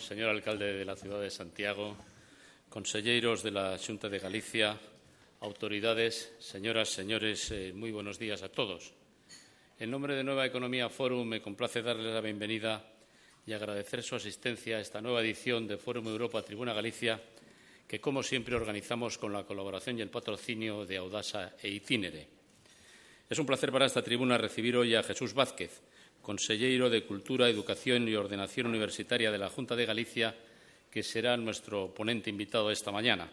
señor alcalde de la ciudad de Santiago, conselleiros de la Xunta de Galicia, autoridades, señoras, señores, muy buenos días a todos. En nombre de Nueva Economía Forum me complace darles la bienvenida y agradecer su asistencia a esta nueva edición de Fórum Europa Tribuna Galicia, que como siempre organizamos con la colaboración y el patrocinio de Audasa e Itinere. Es un placer para esta tribuna recibir hoy a Jesús Vázquez, conselleiro de Cultura, Educación y Ordenación Universitaria de la Xunta de Galicia, que será nuestro ponente invitado esta mañana.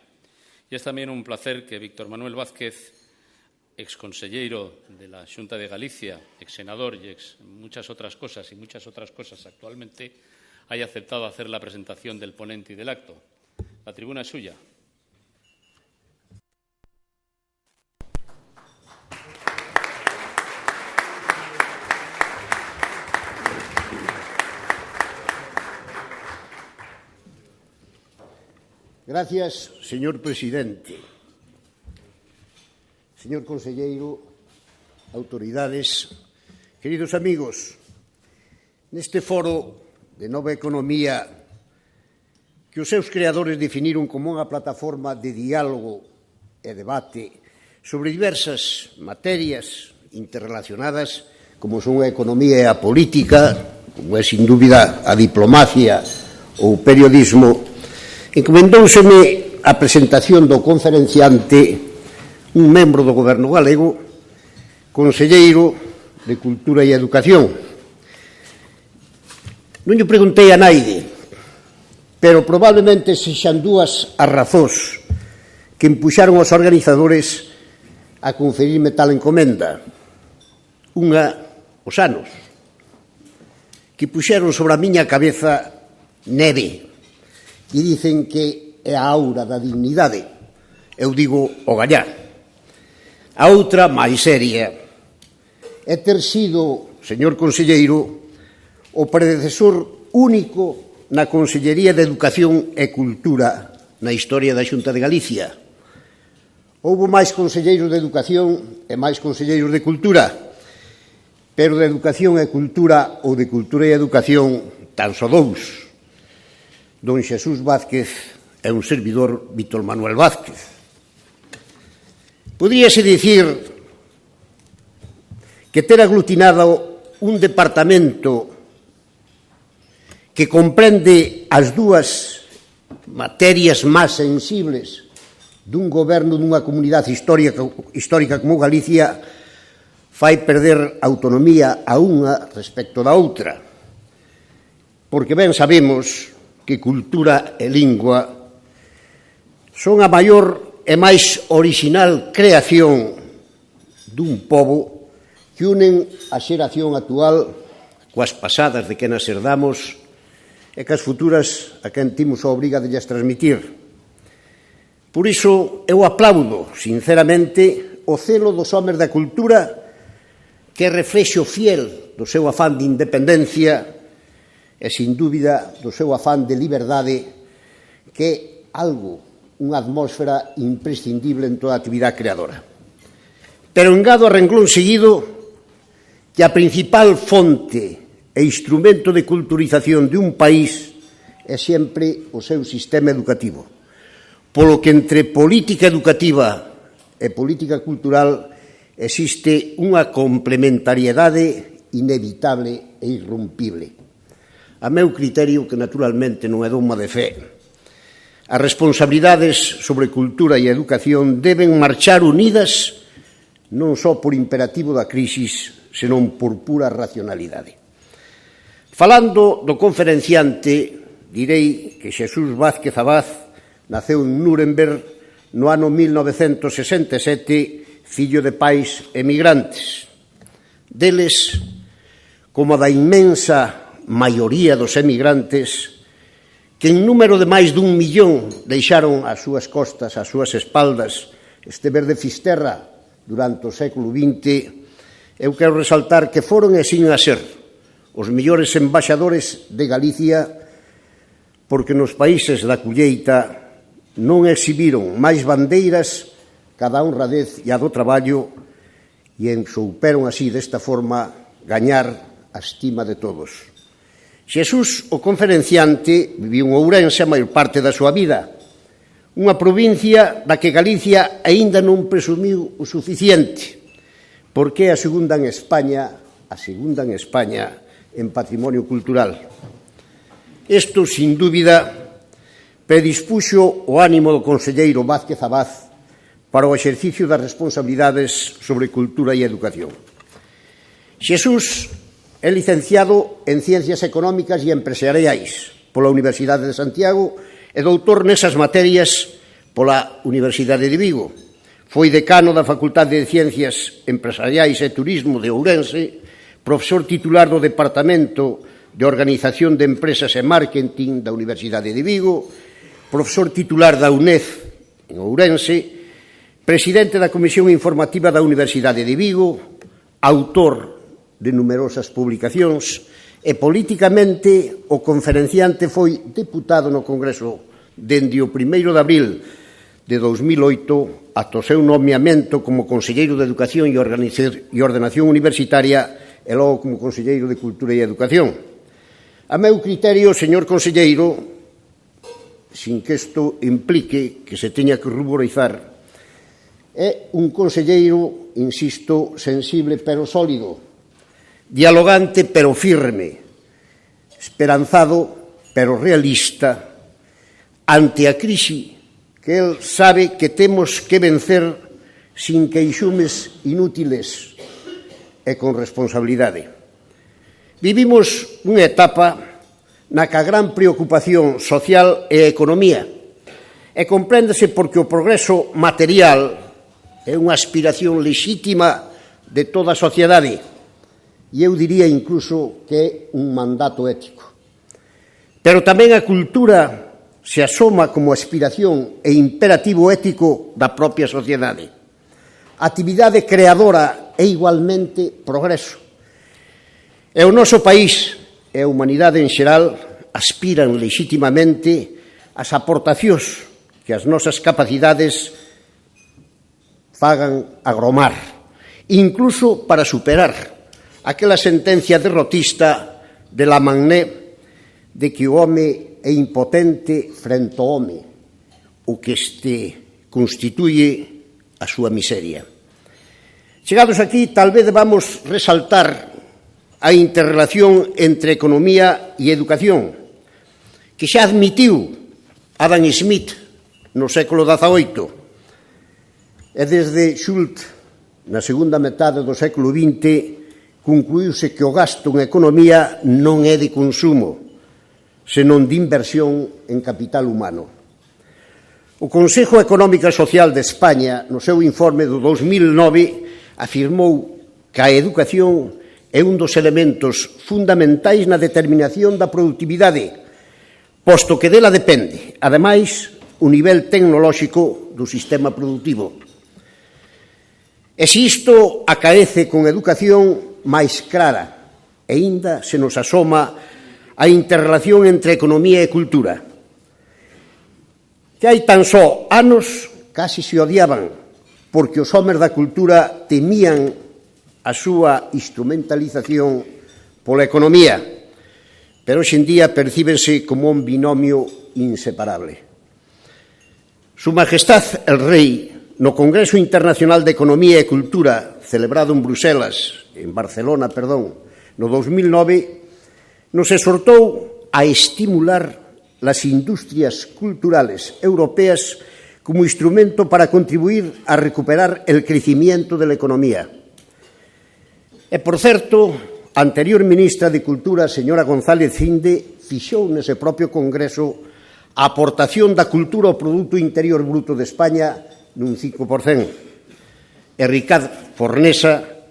Y es también un placer que Víctor Manuel Vázquez, exconselleiro de la Xunta de Galicia, exsenador y muchas otras cosas actualmente, haya aceptado hacer la presentación del ponente y del acto. La tribuna es suya. Gracias, señor presidente. Señor conselleiro, autoridades, queridos amigos, neste foro de Nova Economía que os seus creadores definiron como unha plataforma de diálogo e debate sobre diversas materias interrelacionadas como son a economía e a política, como é sin dúbida a diplomacia ou o periodismo, encomendóuseme a presentación do conferenciante un membro do Goberno galego, conselleiro de Cultura e Educación. Non lle preguntei a naide, pero probablemente sexan dúas as razóns que empuxaron os organizadores a conferirme tal encomenda. Unha, os anos, que puxeron sobre a miña cabeza neve, e dicen que é a aura da dignidade. Eu digo o gallar. A outra, máis seria, é ter sido, señor conselleiro, o predecesor único na Consellería de Educación e Cultura na historia da Xunta de Galicia. Houbo máis conselleiros de Educación e máis conselleiros de Cultura, pero de Educación e Cultura ou de Cultura e Educación tan só dous. Don Xesús Vázquez e un servidor, Víctor Manuel Vázquez. Podíase dicir que ter aglutinado un departamento que comprende as dúas materias máis sensibles dun goberno dunha comunidade histórica como Galicia fai perder autonomía a unha respecto da outra. Porque ben sabemos que cultura e lingua son a maior e máis orixinal creación dun pobo que unen a xeración actual coas pasadas de que nas herdamos e coas futuras a quen timos a obriga de lles transmitir. Por iso eu aplaudo, sinceramente, o celo dos homes da cultura que é reflexo fiel do seu afán de independencia e, sin dúbida, do seu afán de liberdade, que é algo, unha atmósfera imprescindible en toda a actividade creadora. Pero engado a renglón seguido que a principal fonte e instrumento de culturización de un país é sempre o seu sistema educativo, polo que entre política educativa e política cultural existe unha complementariedade inevitable e irrompible. A meu criterio, que naturalmente non é dogma de fe, as responsabilidades sobre cultura e educación deben marchar unidas non só por imperativo da crisis, senón por pura racionalidade. Falando do conferenciante, direi que Xesús Vázquez Abad naceu en Nuremberg no ano 1967, fillo de pais emigrantes. Deles, como da inmensa maioría dos emigrantes, que en número de máis dun millón deixaron as súas costas, as súas espaldas, este verde fisterra durante o século XX, eu quero resaltar que foron e siguen a ser os mellores embaixadores de Galicia, porque nos países da colleita non exhibiron máis bandeiras cada honradez e a do traballo e souperon así, desta forma, gañar a estima de todos. Xesús, o conferenciante, viviu en Ourense a maior parte da súa vida, unha provincia da que Galicia aínda non presumiu o suficiente, porque é a segunda en España en patrimonio cultural. Isto, sin dúbida, predispuxo o ánimo do conselleiro Vázquez Abad para o exercicio das responsabilidades sobre cultura e educación. Xesús é licenciado en Ciencias Económicas e Empresariais pola Universidade de Santiago e doutor nesas materias pola Universidade de Vigo. Foi decano da Facultade de Ciencias Empresariais e Turismo de Ourense, profesor titular do Departamento de Organización de Empresas e Marketing da Universidade de Vigo, profesor titular da UNED en Ourense, presidente da Comisión Informativa da Universidade de Vigo, autor de numerosas publicacións e, políticamente, o conferenciante foi deputado no Congreso dende o 1º de abril de 2008 ata o seu nomeamento como conselleiro de Educación e Ordenación Universitaria e logo como conselleiro de Cultura e Educación. A meu criterio, señor conselleiro, sin que isto implique que se teña que ruborizar, é un conselleiro, insisto, sensible pero sólido, dialogante pero firme, esperanzado pero realista, ante a crise que el sabe que temos que vencer sin queixumes inútiles e con responsabilidade. Vivimos unha etapa na que a gran preocupación social é a economía, e compréndese porque o progreso material é unha aspiración lexítima de toda a sociedade, e eu diría incluso que é un mandato ético. Pero tamén a cultura se asoma como aspiración e imperativo ético da propia sociedade. A actividade creadora é igualmente progreso. E o noso país e a humanidade en xeral aspiran lexitimamente as aportacións que as nosas capacidades fagan agromar, incluso para superar aquela sentencia derrotista de la Magné de que o home é impotente frente ao home, o que este constituye a súa miseria. Chegados aquí, tal vez debamos resaltar a interrelación entre economía e educación, que xa admitiu Adam Smith no século XVIII, e desde Schultz, na segunda metade do século XX, concluíuse que o gasto en economía non é de consumo, senón de inversión en capital humano. O Consejo Económico e Social de España, no seu informe do 2009, afirmou que a educación é un dos elementos fundamentais na determinación da produtividade, posto que dela depende, ademais, o nivel tecnolóxico do sistema productivo. E se isto acaece con educación máis clara, e aínda se nos asoma a interrelación entre economía e cultura, que hai tan só anos casi se odiaban, porque os homes da cultura temían a súa instrumentalización pola economía, pero hoxe en día percíbense como un binomio inseparable. Su Majestad el Rei, no Congreso Internacional de Economía e Cultura, celebrado en Barcelona, no 2009, nos exhortou a estimular las industrias culturales europeas como instrumento para contribuir a recuperar el crecimiento de la economía. E, por certo, a anterior ministra de Cultura, a señora González Cinde, fixou nese propio Congreso a aportación da cultura ao Produto Interior Bruto de España nun 5%. E Ricard Fornesa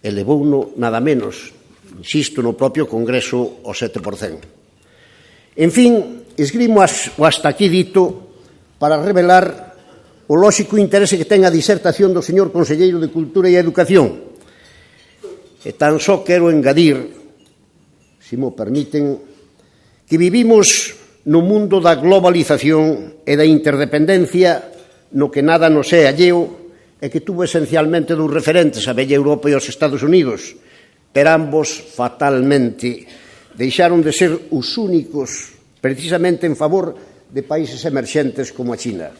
elevouno nada menos, insisto, no propio Congreso ao 7%. En fin, esgrimo o hasta aquí dito para revelar o lóxico interese que ten a disertación do señor conselleiro de Cultura e Educación. E tan só quero engadir, se mo permiten, que vivimos no mundo da globalización e da interdependencia no que nada nos é alleo e que tuvo esencialmente dous referentes, a bella Europa e os Estados Unidos, pero ambos fatalmente deixaron de ser os únicos precisamente en favor de países emerxentes como a China.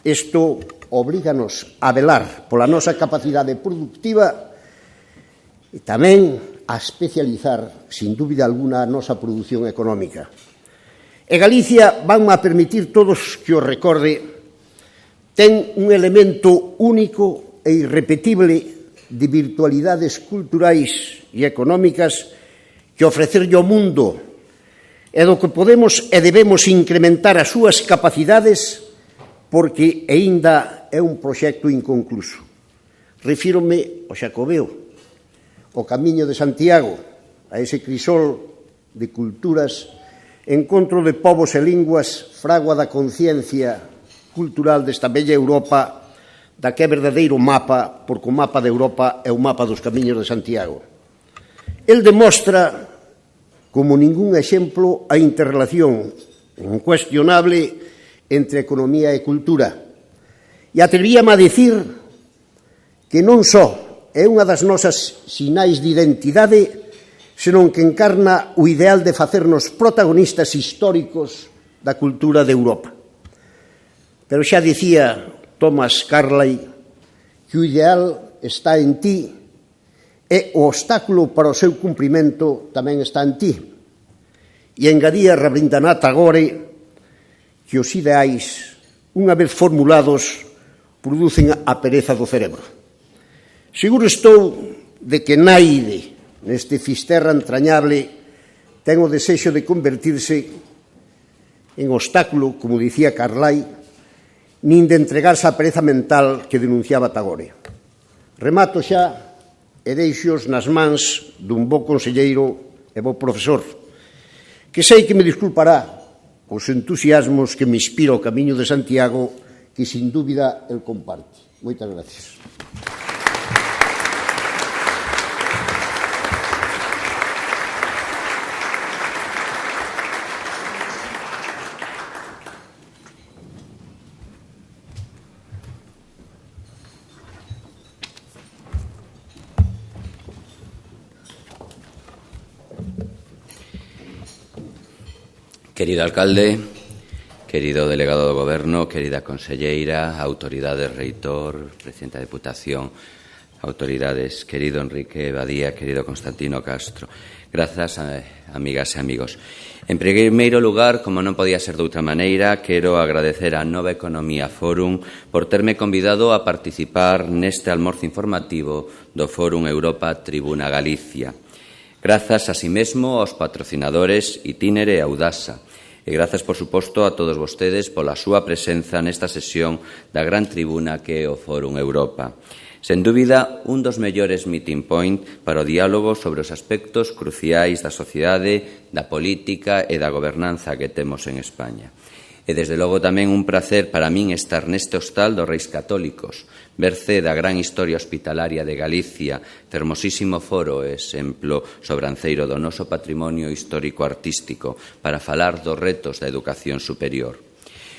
Isto obríganos a velar pola nosa capacidade productiva e tamén a especializar, sin dúbida alguna, a nosa produción económica. E Galicia, vanme a permitir todos que os recorde, ten un elemento único e irrepetible de virtualidades culturais e económicas que ofrecerlle ao mundo e do que podemos e debemos incrementar as súas capacidades porque aínda é un proxecto inconcluso. Refírome ao Xacobeo, o Camiño de Santiago, a ese crisol de culturas, encontro de povos e linguas, fragua da conciencia cultural desta bella Europa, da que é verdadeiro mapa, porque o mapa de Europa é o mapa dos Camiños de Santiago. El demostra, como ningún exemplo, a interrelación incuestionable entre economía e cultura. E atrevíame a dicir que non só é unha das nosas sinais de identidade, senón que encarna o ideal de facernos protagonistas históricos da cultura de Europa. Pero xa dicía Thomas Carlyle que o ideal está en ti e o obstáculo para o seu cumprimento tamén está en ti. E engadía Rabindranath Tagore que os ideais, unha vez formulados, producen a pereza do cerebro. Seguro estou de que naide neste fisterra entrañable ten o desexo de convertirse en obstáculo, como dicía Carlyle, nin de entregarse á pereza mental que denunciaba Tagore. Remato xa e deixos nas mans dun bo conselleiro e bo profesor, que sei que me disculpará os entusiasmos que me inspira o Camiño de Santiago, que sin dúbida el comparte. Moitas gracias. Querido alcalde, querido delegado do Goberno, querida conselleira, autoridades, reitor, presidenta da Deputación, autoridades, querido Enrique Badía, querido Constantino Castro. Grazas, amigas e amigos. En primeiro lugar, como non podía ser de outra maneira, quero agradecer a Nova Economía Fórum por terme convidado a participar neste almorzo informativo do Fórum Europa Tribuna Galicia. Grazas, asimesmo, aos patrocinadores Itinere e Audasa. E grazas, por suposto, a todos vostedes pola súa presenza nesta sesión da gran tribuna que é o Fórum Europa. Sen dúbida, un dos mellores meeting point para o diálogo sobre os aspectos cruciais da sociedade, da política e da gobernanza que temos en España. E, desde logo, tamén un prazer para min estar neste hostal dos Reis Católicos, berce da gran historia hospitalaria de Galicia, fermosísimo foro e exemplo sobranceiro do noso patrimonio histórico-artístico para falar dos retos da educación superior.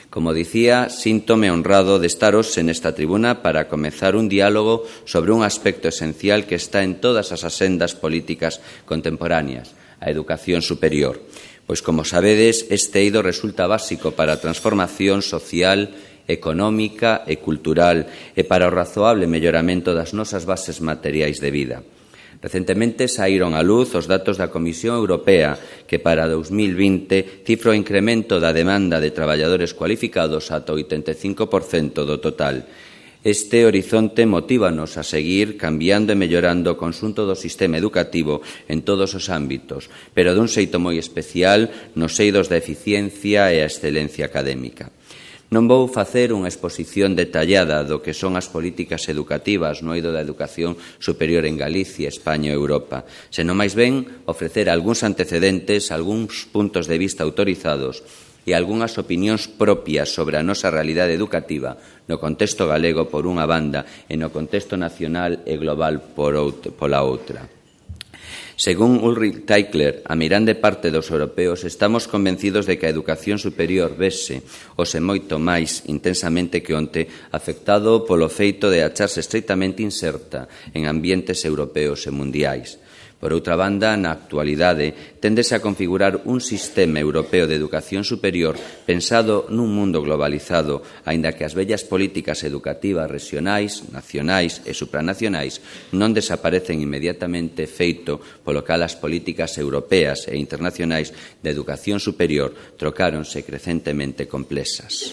Como dicía, síntome honrado de estar hoxe nesta tribuna para comezar un diálogo sobre un aspecto esencial que está en todas as asendas políticas contemporáneas, a educación superior. Pois, como sabedes, este eido resulta básico para a transformación social, económica e cultural e para o razoable melloramento das nosas bases materiais de vida. Recentemente saíron á luz os datos da Comisión Europea que para 2020 cifra o incremento da demanda de traballadores cualificados ata o 85% do total. Este horizonte motívanos a seguir cambiando e mellorando o conxunto do sistema educativo en todos os ámbitos, pero dun xeito moi especial nos eidos da eficiencia e a excelencia académica. Non vou facer unha exposición detallada do que son as políticas educativas no eido da educación superior en Galicia, España e Europa, senón máis ben ofrecer algúns antecedentes, algúns puntos de vista autorizados e algunhas opinións propias sobre a nosa realidade educativa no contexto galego por unha banda e no contexto nacional e global pola outra. Según Ulrich Teichler, a mirande parte dos europeos, estamos convencidos de que a educación superior vese, ose moito máis intensamente que onte, afectado polo feito de acharse estreitamente inserta en ambientes europeos e mundiais. Por outra banda, na actualidade, téndese a configurar un sistema europeo de educación superior pensado nun mundo globalizado, aínda que as vellas políticas educativas regionais, nacionais e supranacionais non desaparecen inmediatamente, feito polo cal as políticas europeas e internacionais de educación superior trocáronse crecentemente complexas.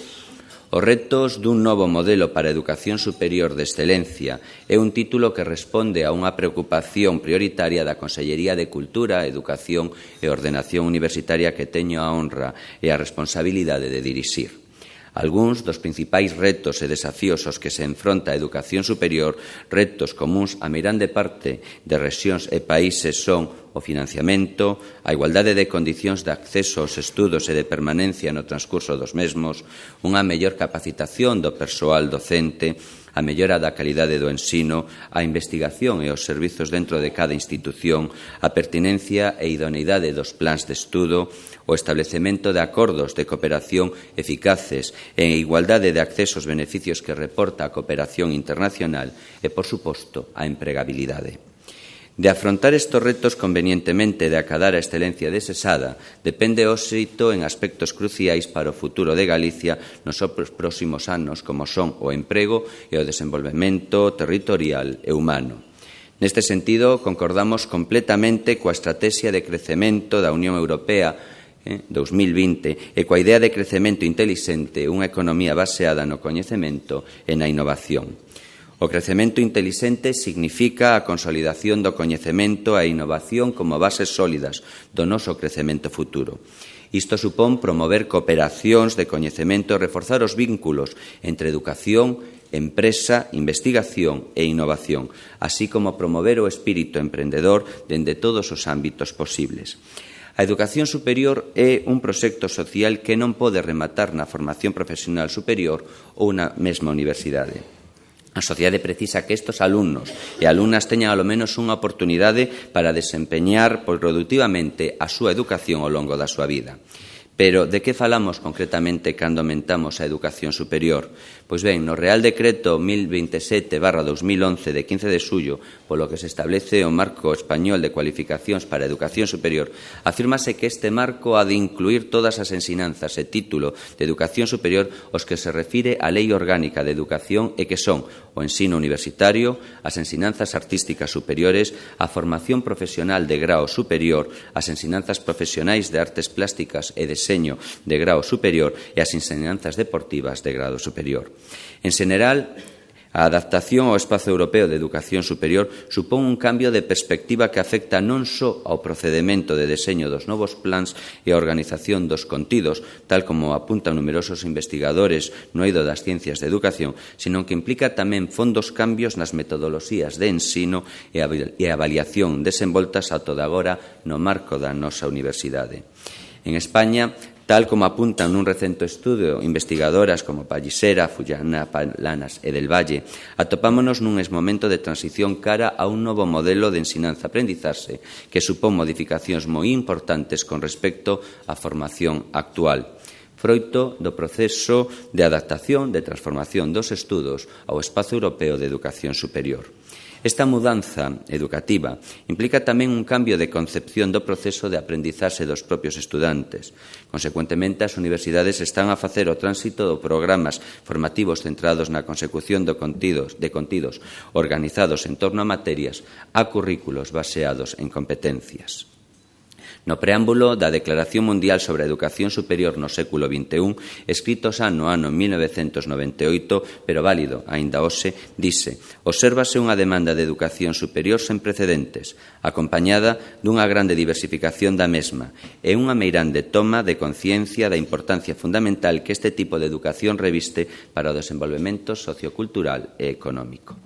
Os retos dun novo modelo para a educación superior de excelencia é un título que responde a unha preocupación prioritaria da Consellería de Cultura, Educación e Ordenación Universitaria que teño a honra e a responsabilidade de dirixir. Algúns dos principais retos e desafíos aos que se enfronta a educación superior, retos comuns a meirande parte de rexións e países son o financiamento, a igualdade de condicións de acceso aos estudos e de permanencia no transcurso dos mesmos, unha mellor capacitación do persoal docente, a mellora da calidade do ensino, a investigación e os servizos dentro de cada institución, a pertinencia e idoneidade dos plans de estudo, o establecemento de acordos de cooperación eficaces e en igualdade de acceso aos beneficios que reporta a cooperación internacional e, por suposto, a empregabilidade. De afrontar estes retos convenientemente de acadar a excelencia desexada depende o éxito en aspectos cruciais para o futuro de Galicia nos próximos anos, como son o emprego e o desenvolvemento territorial e humano. Neste sentido, concordamos completamente coa Estrategia de Crecemento da Unión Europea 2020 e coa idea de crecemento intelixente, unha economía baseada no coñecemento e na innovación. O crecemento intelixente significa a consolidación do coñecemento e a innovación como bases sólidas do noso crecemento futuro. Isto supón promover cooperacións de coñecemento e reforzar os vínculos entre educación, empresa, investigación e innovación, así como promover o espírito emprendedor dende todos os ámbitos posibles. A educación superior é un proxecto social que non pode rematar na formación profesional superior ou na mesma universidade. A sociedade precisa que estes alumnos e alumnas teñan ao menos unha oportunidade para desempeñar productivamente a súa educación ao longo da súa vida. Pero, de que falamos concretamente cando aumentamos a educación superior? Pois ben, no Real Decreto 1027/2011 de 15 de xullo, polo que se establece o Marco Español de Cualificacións para a Educación Superior, afírmase que este marco ha de incluir todas as ensinanzas e título de educación superior aos que se refire a Lei Orgánica de Educación e que son o ensino universitario, as ensinanzas artísticas superiores, a formación profesional de grao superior, as ensinanzas profesionais de artes plásticas e deseño de grao superior e as ensinanzas deportivas de grado superior. En xeral, a adaptación ao espazo europeo de educación superior supón un cambio de perspectiva que afecta non só ao procedimento de deseño dos novos plans e a organización dos contidos, tal como apuntan numerosos investigadores no eido das ciencias de educación, sino que implica tamén fondos cambios nas metodoloxías de ensino e avaliación desenvoltas a toda agora no marco da nosa universidade. En España, tal como apuntan nun recente estudio investigadoras como Pallisera, Fullana, Planas e Del Valle, atopámonos nun momento de transición cara a un novo modelo de ensinanza-aprendizaxe que supón modificacións moi importantes con respecto á formación actual, froito do proceso de adaptación, de transformación dos estudos ao espazo europeo de educación superior. Esta mudanza educativa implica tamén un cambio de concepción do proceso de aprendizaxe dos propios estudantes. Consecuentemente, as universidades están a facer o tránsito de programas formativos centrados na consecución de contidos organizados en torno a materias a currículos baseados en competencias. No preámbulo da Declaración Mundial sobre a Educación Superior no século XXI, escrito xa no ano 1998, pero válido aínda hoxe, dice: obsérvase unha demanda de educación superior sen precedentes, acompañada dunha grande diversificación da mesma e unha meirande toma de conciencia da importancia fundamental que este tipo de educación reviste para o desenvolvemento sociocultural e económico.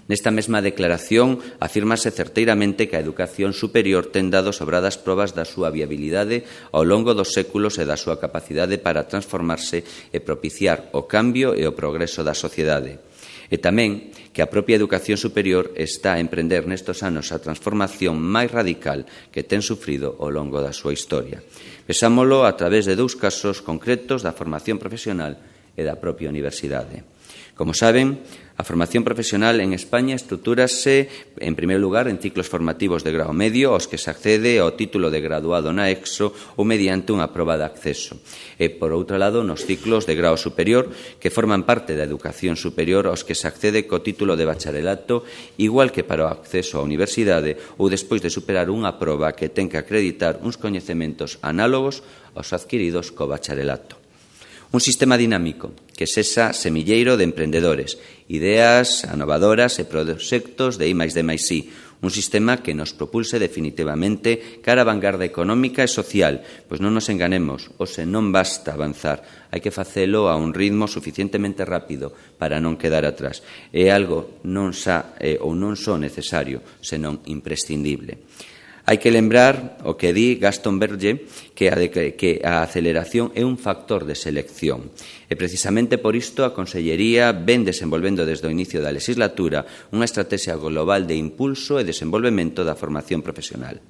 Nesta mesma declaración afírmase certeiramente que a educación superior ten dado sobradas probas da súa viabilidade ao longo dos séculos e da súa capacidade para transformarse e propiciar o cambio e o progreso da sociedade. E tamén que a propia educación superior está a emprender nestos anos a transformación máis radical que ten sufrido ao longo da súa historia. Vexámolo a través de dous casos concretos da formación profesional e da propia universidade. Como saben, a formación profesional en España estructúrase, en primeiro lugar, en ciclos formativos de grao medio aos que se accede ao título de graduado na EXO ou mediante unha proba de acceso. E, por outro lado, nos ciclos de grao superior, que forman parte da educación superior aos que se accede co título de bacharelato, igual que para o acceso á universidade ou despois de superar unha proba que ten que acreditar uns coñecementos análogos aos adquiridos co bacharelato. Un sistema dinámico que sexa semilleiro de emprendedores, ideas inovadoras e proxectos de I+D+I. Un sistema que nos propulse definitivamente cara á vanguarda económica e social, pois non nos enganemos, hoxe non basta avanzar, hai que facelo a un ritmo suficientemente rápido para non quedar atrás. É algo non só necesario, senón imprescindible. Hai que lembrar o que di Gaston Berger, que a aceleración é un factor de selección. E precisamente por isto a Consellería ven desenvolvendo desde o inicio da legislatura unha estratexia global de impulso e desenvolvemento da formación profesional.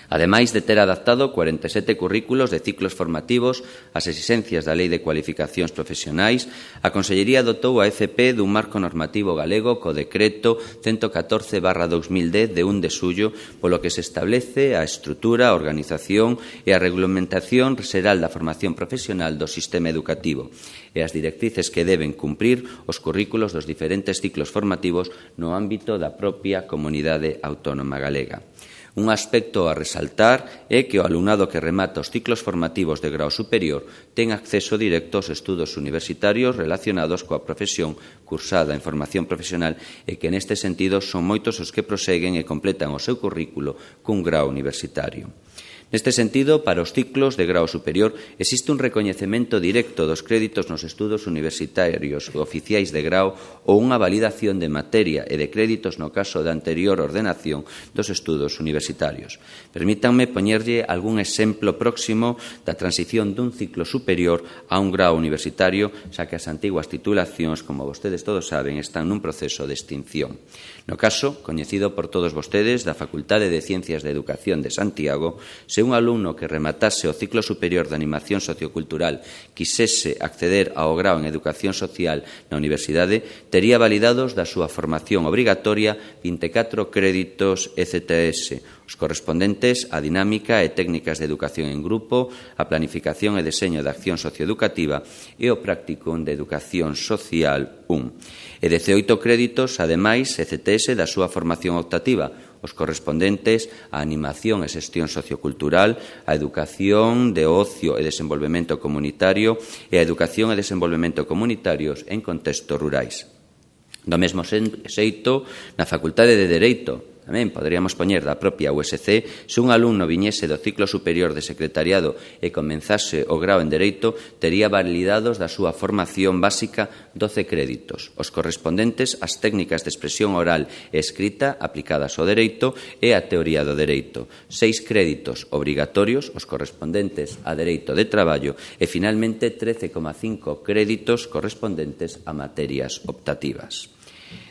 Ademais de ter adaptado 47 currículos de ciclos formativos ás exigencias da Lei de Cualificacións Profesionais, a Consellería dotou a FP dun marco normativo galego co Decreto 114/2010 de 1 de xullo, polo que se establece a estrutura, a organización e a regulamentación xeral da formación profesional do sistema educativo e as directrices que deben cumprir os currículos dos diferentes ciclos formativos no ámbito da propia comunidade autónoma galega. Un aspecto a resaltar é que o alumnado que remata os ciclos formativos de grao superior ten acceso directo aos estudos universitarios relacionados coa profesión cursada en formación profesional e que neste sentido son moitos os que proseguen e completan o seu currículo cun grao universitario. Neste sentido, para os ciclos de grao superior existe un recoñecemento directo dos créditos nos estudos universitarios oficiais de grao ou unha validación de materia e de créditos no caso da anterior ordenación dos estudos universitarios. Permítanme poñerlle algún exemplo próximo da transición dun ciclo superior a un grao universitario, xa que as antiguas titulacións, como vostedes todos saben, están nun proceso de extinción. No caso, coñecido por todos vostedes, da Facultade de Ciencias de Educación de Santiago, se un alumno que rematase o ciclo superior de animación sociocultural quisese acceder ao grao en educación social na universidade, tería validados da súa formación obrigatoria 24 créditos ECTS, os correspondentes á dinámica e técnicas de educación en grupo, a planificación e deseño de acción socioeducativa e o práctico de educación social 1. E 18 créditos, ademais, ECTS da súa formación optativa, os correspondentes á animación e xestión sociocultural, a educación de ocio e desenvolvemento comunitario e a educación e desenvolvemento comunitarios en contextos rurais. Do mesmo xeito, na Facultade de Dereito, tamén poderíamos poñer da propia USC, se un alumno viñese do ciclo superior de secretariado e comenzase o grao en Dereito, tería validados da súa formación básica 12 créditos, os correspondentes ás técnicas de expresión oral e escrita aplicadas ao Dereito e á teoría do Dereito, 6 créditos obrigatorios, os correspondentes a Dereito de Traballo e, finalmente, 13,5 créditos correspondentes a materias optativas.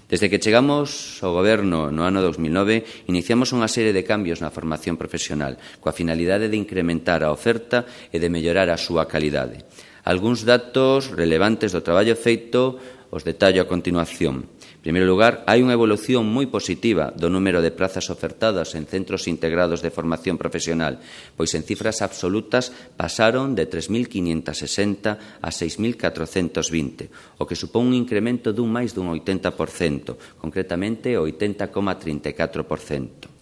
Desde que chegamos ao Goberno no ano 2009, iniciamos unha serie de cambios na formación profesional, coa finalidade de incrementar a oferta e de mellorar a súa calidade. Algúns datos relevantes do traballo feito os detallo a continuación. En primeiro lugar, hai unha evolución moi positiva do número de prazas ofertadas en centros integrados de formación profesional, pois en cifras absolutas pasaron de 3.560 a 6.420, o que supón un incremento dun máis dun 80%, concretamente o 80,34%.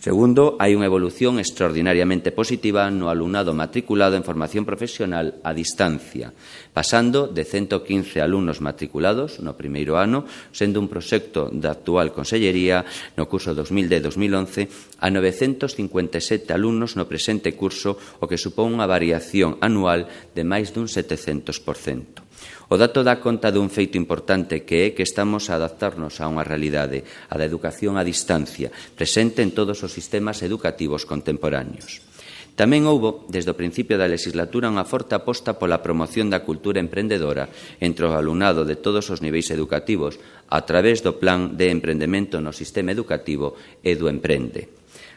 Segundo, hai unha evolución extraordinariamente positiva no alumnado matriculado en formación profesional a distancia, pasando de 115 alumnos matriculados no primeiro ano, sendo un proxecto da actual Consellería no curso 2010-2011, a 957 alumnos no presente curso, o que supón unha variación anual de máis dun 700%. O dato dá conta dun feito importante que é que estamos a adaptarnos a unha realidade, a da educación a distancia, presente en todos os sistemas educativos contemporáneos. Tamén houbo, desde o principio da legislatura, unha forte aposta pola promoción da cultura emprendedora entre o alumnado de todos os niveis educativos a través do Plan de Emprendemento no Sistema Educativo Edu Emprende.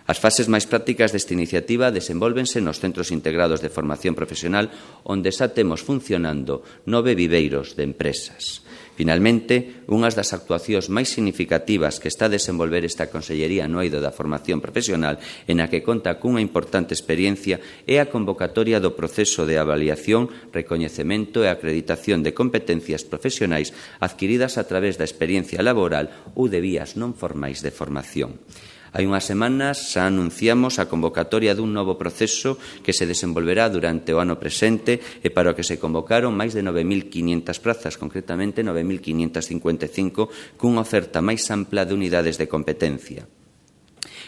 As fases máis prácticas desta iniciativa desenvólvense nos centros integrados de formación profesional, onde xa temos funcionando 9 viveiros de empresas. Finalmente, unhas das actuacións máis significativas que está a desenvolver esta Consellería no eido da formación profesional, en a que conta cunha importante experiencia, é a convocatoria do proceso de avaliación, recoñecemento e acreditación de competencias profesionais adquiridas a través da experiencia laboral ou de vías non formais de formación. Hai unhas semanas xa anunciamos a convocatoria dun novo proceso que se desenvolverá durante o ano presente e para o que se convocaron máis de 9.500 prazas, concretamente 9.555, cunha oferta máis ampla de unidades de competencia.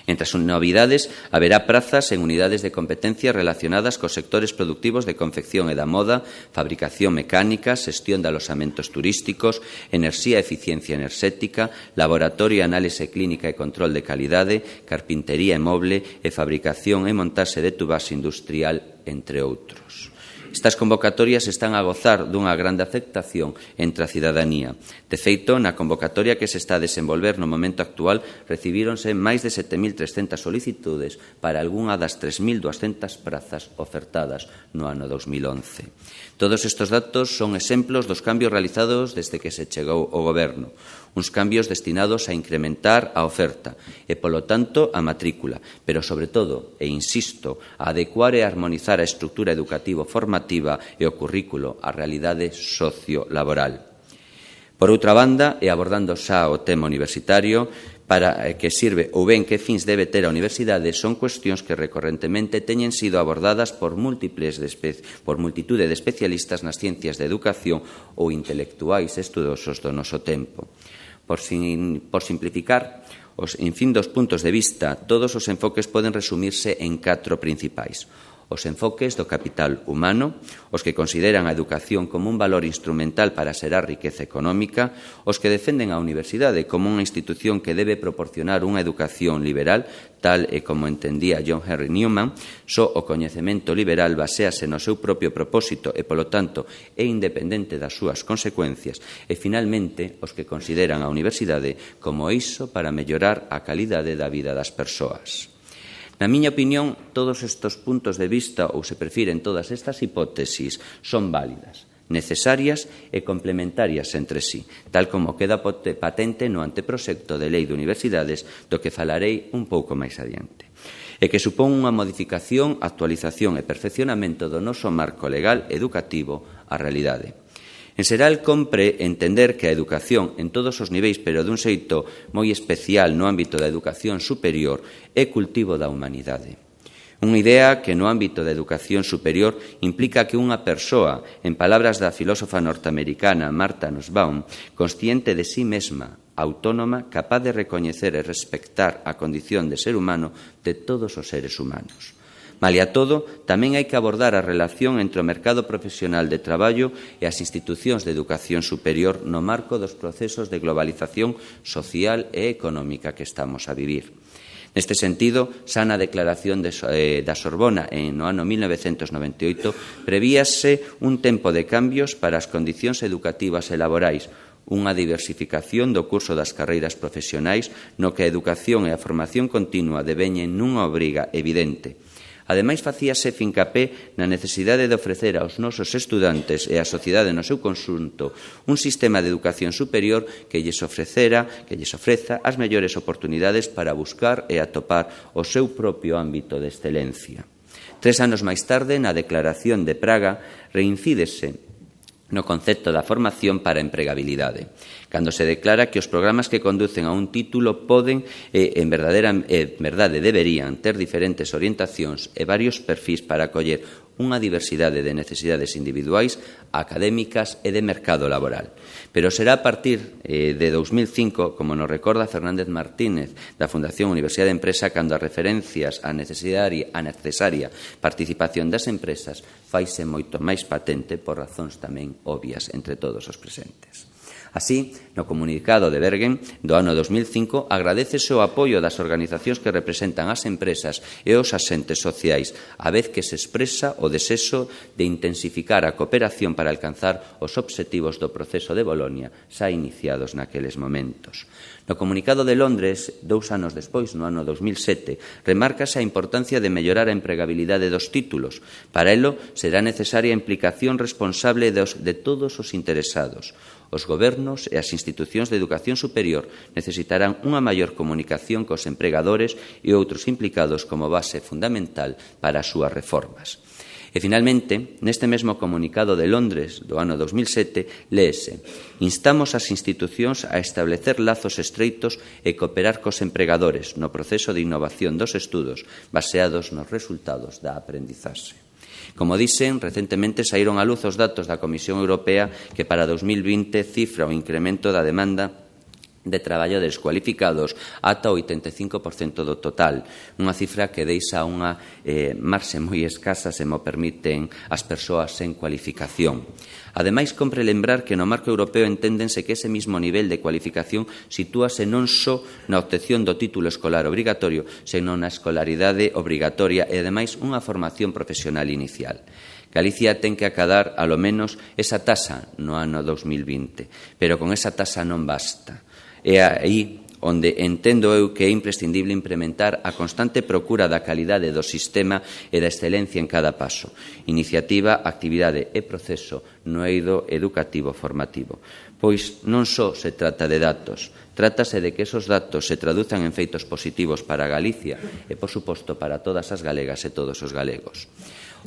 Entre as novidades, haberá prazas en unidades de competencia relacionadas cos sectores productivos de confección e da moda, fabricación mecánica, xestión de alosamentos turísticos, enerxía e eficiencia enerxética, laboratorio e análise clínica e control de calidade, carpintería e moble e fabricación e montaxe de tubase industrial, entre outros. Estas convocatorias están a gozar dunha grande aceptación entre a cidadanía. De feito, na convocatoria que se está a desenvolver no momento actual, recibíronse máis de 7.300 solicitudes para algunha das 3.200 prazas ofertadas no ano 2011. Todos estes datos son exemplos dos cambios realizados desde que se chegou ao Goberno. Uns cambios destinados a incrementar a oferta e, polo tanto, a matrícula, pero, sobre todo, e insisto, a adecuar e armonizar a estrutura educativo-formativa e o currículo á realidade sociolaboral. Por outra banda, e abordando xa o tema universitario, para que sirve ou ben que fins debe ter a universidade, son cuestións que recorrentemente teñen sido abordadas por multitude de especialistas nas ciencias de educación ou intelectuais estudosos do noso tempo. Por simplificar, en fin dos puntos de vista, todos os enfoques poden resumirse en 4 principais. Os enfoques do capital humano, os que consideran a educación como un valor instrumental para xerar riqueza económica, os que defenden a universidade como unha institución que debe proporcionar unha educación liberal, tal e como entendía John Henry Newman, só o coñecemento liberal baséase no seu propio propósito e, polo tanto, é independente das súas consecuencias, e, finalmente, os que consideran a universidade como eixo para mellorar a calidade da vida das persoas. Na miña opinión, todos estes puntos de vista, ou se prefiren todas estas hipótesis, son válidas, necesarias e complementarias entre sí, tal como queda patente no anteproxecto de Lei de Universidades, do que falarei un pouco máis adiante, e que supón unha modificación, actualización e perfeccionamento do noso marco legal educativo á realidade. En xeral, compre entender que a educación en todos os niveis, pero dun xeito moi especial no ámbito da educación superior, é cultivo da humanidade. Unha idea que no ámbito da educación superior implica que unha persoa, en palabras da filósofa norteamericana Martha Nussbaum, consciente de sí mesma, autónoma, capaz de recoñecer e respectar a condición de ser humano de todos os seres humanos. Malia todo, tamén hai que abordar a relación entre o mercado profesional de traballo e as institucións de educación superior no marco dos procesos de globalización social e económica que estamos a vivir. Neste sentido, xa na declaración da Sorbona no ano 1998, prevíase un tempo de cambios para as condicións educativas e laborais, unha diversificación do curso das carreiras profesionais no que a educación e a formación continua deveñen nunha obriga evidente. Ademais, facíase fincapé na necesidade de ofrecer aos nosos estudantes e á sociedade no seu conxunto un sistema de educación superior que lles ofreza as mellores oportunidades para buscar e atopar o seu propio ámbito de excelencia. 3 anos máis tarde, na Declaración de Praga, reincídese no concepto da formación para a empregabilidade, cando se declara que os programas que conducen a un título poden en verdade deberían ter diferentes orientacións e varios perfís para acoller unha diversidade de necesidades individuais, académicas e de mercado laboral. Pero será a partir de 2005, como nos recorda Fernández Martínez da Fundación Universidade de Empresa, cando as referencias á necesaria participación das empresas faise moito máis patente por razóns tamén obvias entre todos os presentes. Así, no comunicado de Bergen do ano 2005 agradécese o apoio das organizacións que representan as empresas e os asentes sociais, a vez que se expresa o desexo de intensificar a cooperación para alcanzar os obxectivos do proceso de Bolonia xa iniciados naqueles momentos. No comunicado de Londres, 2 anos despois, no ano 2007, remárcase a importancia de mellorar a empregabilidade dos títulos. Para elo, será necesaria a implicación responsable de todos os interesados. Os gobernos e as institucións de educación superior necesitarán unha maior comunicación cos empregadores e outros implicados como base fundamental para as súas reformas. E, finalmente, neste mesmo comunicado de Londres do ano 2007, léese: instamos as institucións a establecer lazos estreitos e cooperar cos empregadores no proceso de innovación dos estudos baseados nos resultados da aprendizaxe. Como dixen, recentemente saíron á luz os datos da Comisión Europea que para 2020 cifra o incremento da demanda de traballadores cualificados ata o 85% do total, unha cifra que deixa unha marxe moi escasa, se mo permiten, as persoas sen cualificación. Ademais, compre lembrar que no marco europeo enténdense que ese mismo nivel de cualificación sitúase non só na obtención do título escolar obrigatorio, senón na escolaridade obrigatoria e, ademais, unha formación profesional inicial. Galicia ten que acadar, alo menos, esa taxa no ano 2020, pero con esa taxa non basta. É aí onde entendo eu que é imprescindible implementar a constante procura da calidade do sistema e da excelencia en cada paso, iniciativa, actividade e proceso no eido educativo formativo. Pois non só se trata de datos, trátase de que esos datos se traduzan en feitos positivos para Galicia e, por suposto, para todas as galegas e todos os galegos.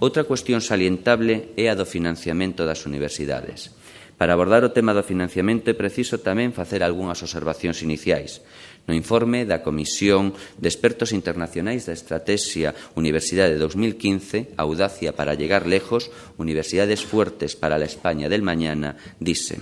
Outra cuestión salientable é a do financiamento das universidades. Para abordar o tema do financiamento é preciso tamén facer algunhas observacións iniciais. No informe da Comisión de Expertos Internacionais da Estrategia Universidade 2015, Audacia para llegar lejos, Universidades fuertes para la España del mañana, dice: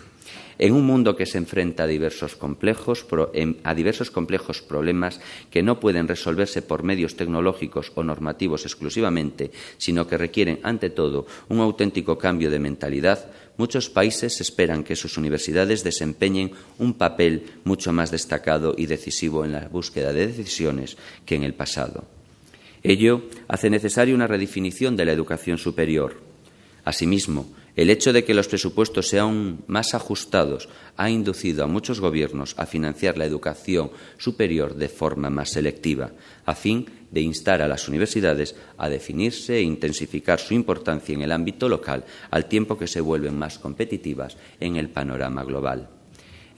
en un mundo que se enfrenta a diversos complejos problemas que no pueden resolverse por medios tecnológicos o normativos exclusivamente, sino que requieren, ante todo, un auténtico cambio de mentalidad, muchos países esperan que sus universidades desempeñen un papel mucho más destacado y decisivo en la búsqueda de decisiones que en el pasado. Ello hace necesaria una redefinición de la educación superior. Asimismo, el hecho de que los presupuestos sean más ajustados ha inducido a muchos gobiernos a financiar la educación superior de forma más selectiva, a fin de instar a las universidades a definirse e intensificar su importancia en el ámbito local, al tiempo que se vuelven más competitivas en el panorama global.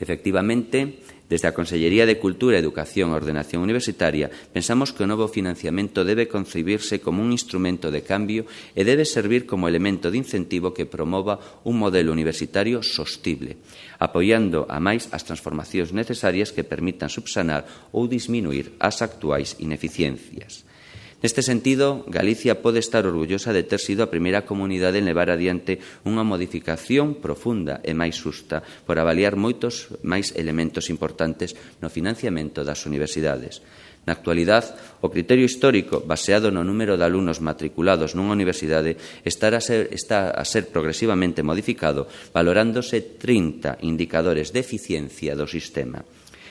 Efectivamente, desde a Consellería de Cultura, Educación e Ordenación Universitaria pensamos que o novo financiamento debe concebirse como un instrumento de cambio e debe servir como elemento de incentivo que promova un modelo universitario sostible, apoiando a máis as transformacións necesarias que permitan subsanar ou disminuir as actuais ineficiencias. Neste sentido, Galicia pode estar orgullosa de ter sido a primeira comunidade en levar adiante unha modificación profunda e máis xusta por avaliar moitos máis elementos importantes no financiamento das universidades. Na actualidade, o criterio histórico baseado no número de alumnos matriculados nunha universidade está a ser progresivamente modificado, valorándose 30 indicadores de eficiencia do sistema.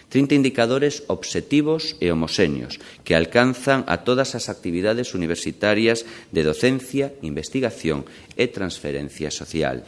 30 indicadores obxectivos e homoxéneos que alcanzan a todas as actividades universitarias de docencia, investigación e transferencia social.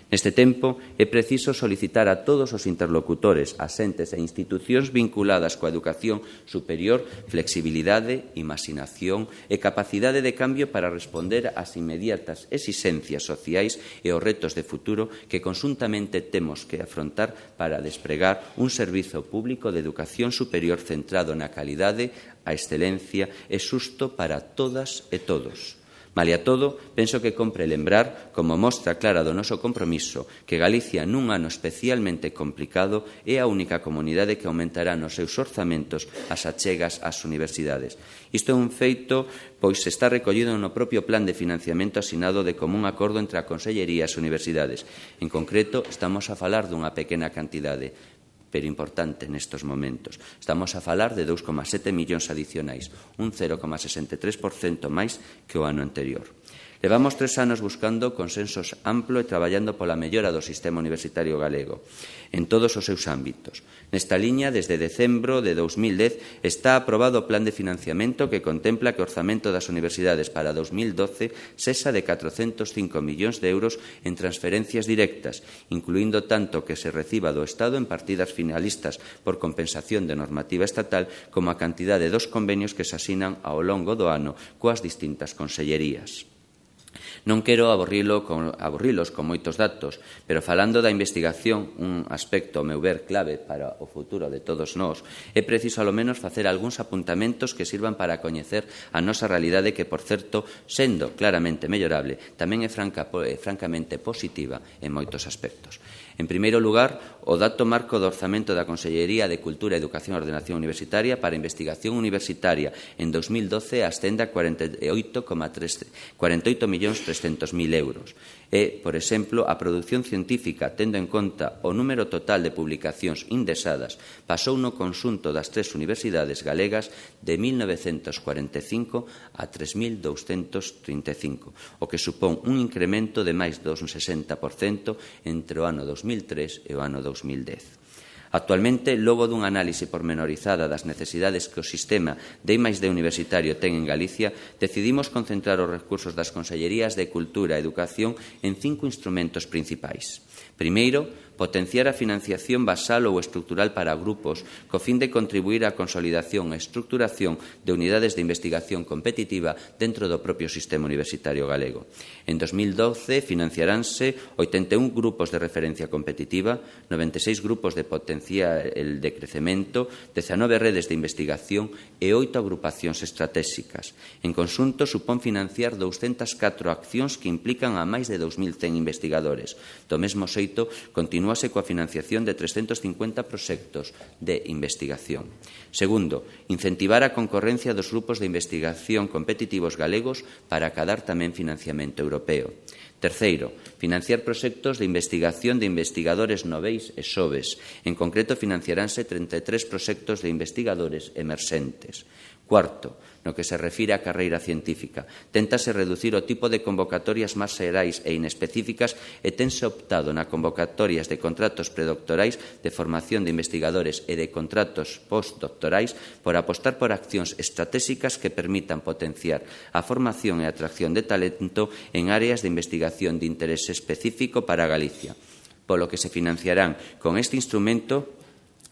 Neste tempo, é preciso solicitar a todos os interlocutores, asentes e institucións vinculadas coa educación superior flexibilidade, imaxinación e capacidade de cambio para responder ás inmediatas exixencias sociais e os retos de futuro que conxuntamente temos que afrontar para despregar un servizo público de educación superior centrado na calidade, a excelencia e xusto para todas e todos. Malia todo, penso que compre lembrar, como mostra clara do noso compromiso, que Galicia nun ano especialmente complicado é a única comunidade que aumentará nos seus orzamentos as achegas ás universidades. Isto é un feito, pois está recollido no propio plan de financiamento asinado de común acordo entre a Consellería e as universidades. En concreto, estamos a falar dunha pequena cantidade, pero importante nestos momentos. Estamos a falar de 2,7 millóns adicionais, un 0,63% máis que o ano anterior. Levamos 3 anos buscando consensos amplos e traballando pola mellora do sistema universitario galego en todos os seus ámbitos. Nesta liña, desde decembro de 2010, está aprobado o Plan de Financiamento que contempla que o orzamento das universidades para 2012 sexa de 405 millóns de euros en transferencias directas, incluindo tanto que se reciba do Estado en partidas finalistas por compensación de normativa estatal como a cantidade dos convenios que se asinan ao longo do ano coas distintas consellerías. Non quero aburrilos con moitos datos, pero falando da investigación, un aspecto, ao meu ver, clave para o futuro de todos nós, é preciso, ao menos, facer algúns apuntamentos que sirvan para coñecer a nosa realidade que, por certo, sendo claramente mellorable, tamén é francamente positiva en moitos aspectos. En primeiro lugar, o dato marco do orzamento da Consellería de Cultura, Educación e Ordenación Universitaria para investigación universitaria en 2012 ascende a 48.300.000 euros. E, por exemplo, a produción científica, tendo en conta o número total de publicacións indexadas, pasou no conxunto das 3 universidades galegas de 1.945 a 3.235, o que supón un incremento de máis do 60% entre o ano 2003 e o ano 2010. Actualmente, logo dunha análise pormenorizada das necesidades que o sistema de I+D universitario ten en Galicia, decidimos concentrar os recursos das Consellerías de Cultura e Educación en 5 instrumentos principais. Primeiro, potenciar a financiación basal ou estructural para grupos co fin de contribuir á consolidación e estructuración de unidades de investigación competitiva dentro do propio sistema universitario galego. En 2012 financiaránse 81 grupos de referencia competitiva, 96 grupos de potencial de crecemento, 19 redes de investigación e 8 agrupacións estratégicas. En conxunto, supón financiar 204 accións que implican a máis de 2.100 investigadores. Do mesmo xeito, continúase coa financiación de 350 proxectos de investigación. Segundo, incentivar a concorrencia dos grupos de investigación competitivos galegos para acadar tamén financiamento europeo. Terceiro, financiar proxectos de investigación de investigadores noveis e xoves. En concreto, financiaránse 33 proxectos de investigadores emerxentes. Cuarto, no que se refire á carreira científica, téntase reducir o tipo de convocatorias máis xerais e inespecíficas e tense optado na convocatorias de contratos predoctorais de formación de investigadores e de contratos postdoctorais por apostar por accións estratégicas que permitan potenciar a formación e a atracción de talento en áreas de investigación de interese específico para Galicia, polo que se financiarán con este instrumento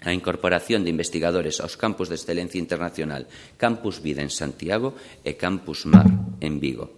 a incorporación de investigadores aos campus de excelencia internacional Campus Vida en Santiago e Campus Mar en Vigo.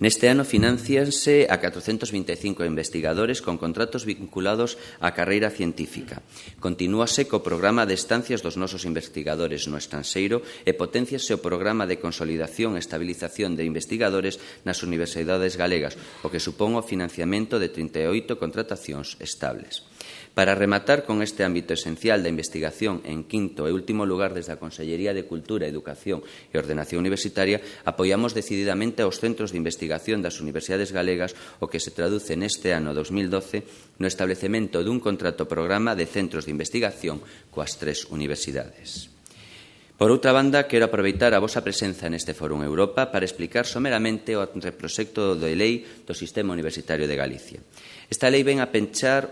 Neste ano financianse a 425 investigadores con contratos vinculados á carreira científica. Continúase co programa de estancias dos nosos investigadores no estranxeiro e potenciase o programa de consolidación e estabilización de investigadores nas universidades galegas, o que supón o financiamento de 38 contratacións estables. Para rematar con este ámbito esencial da investigación, en quinto e último lugar, desde a Consellería de Cultura, Educación e Ordenación Universitaria, apoiamos decididamente aos centros de investigación das universidades galegas, o que se traduce neste ano 2012 no establecemento dun contrato programa de centros de investigación coas 3 universidades. Por outra banda, quero aproveitar a vosa presenza neste Fórum Europa para explicar someramente o reproxecto de lei do Sistema Universitario de Galicia. Esta lei ven a pechar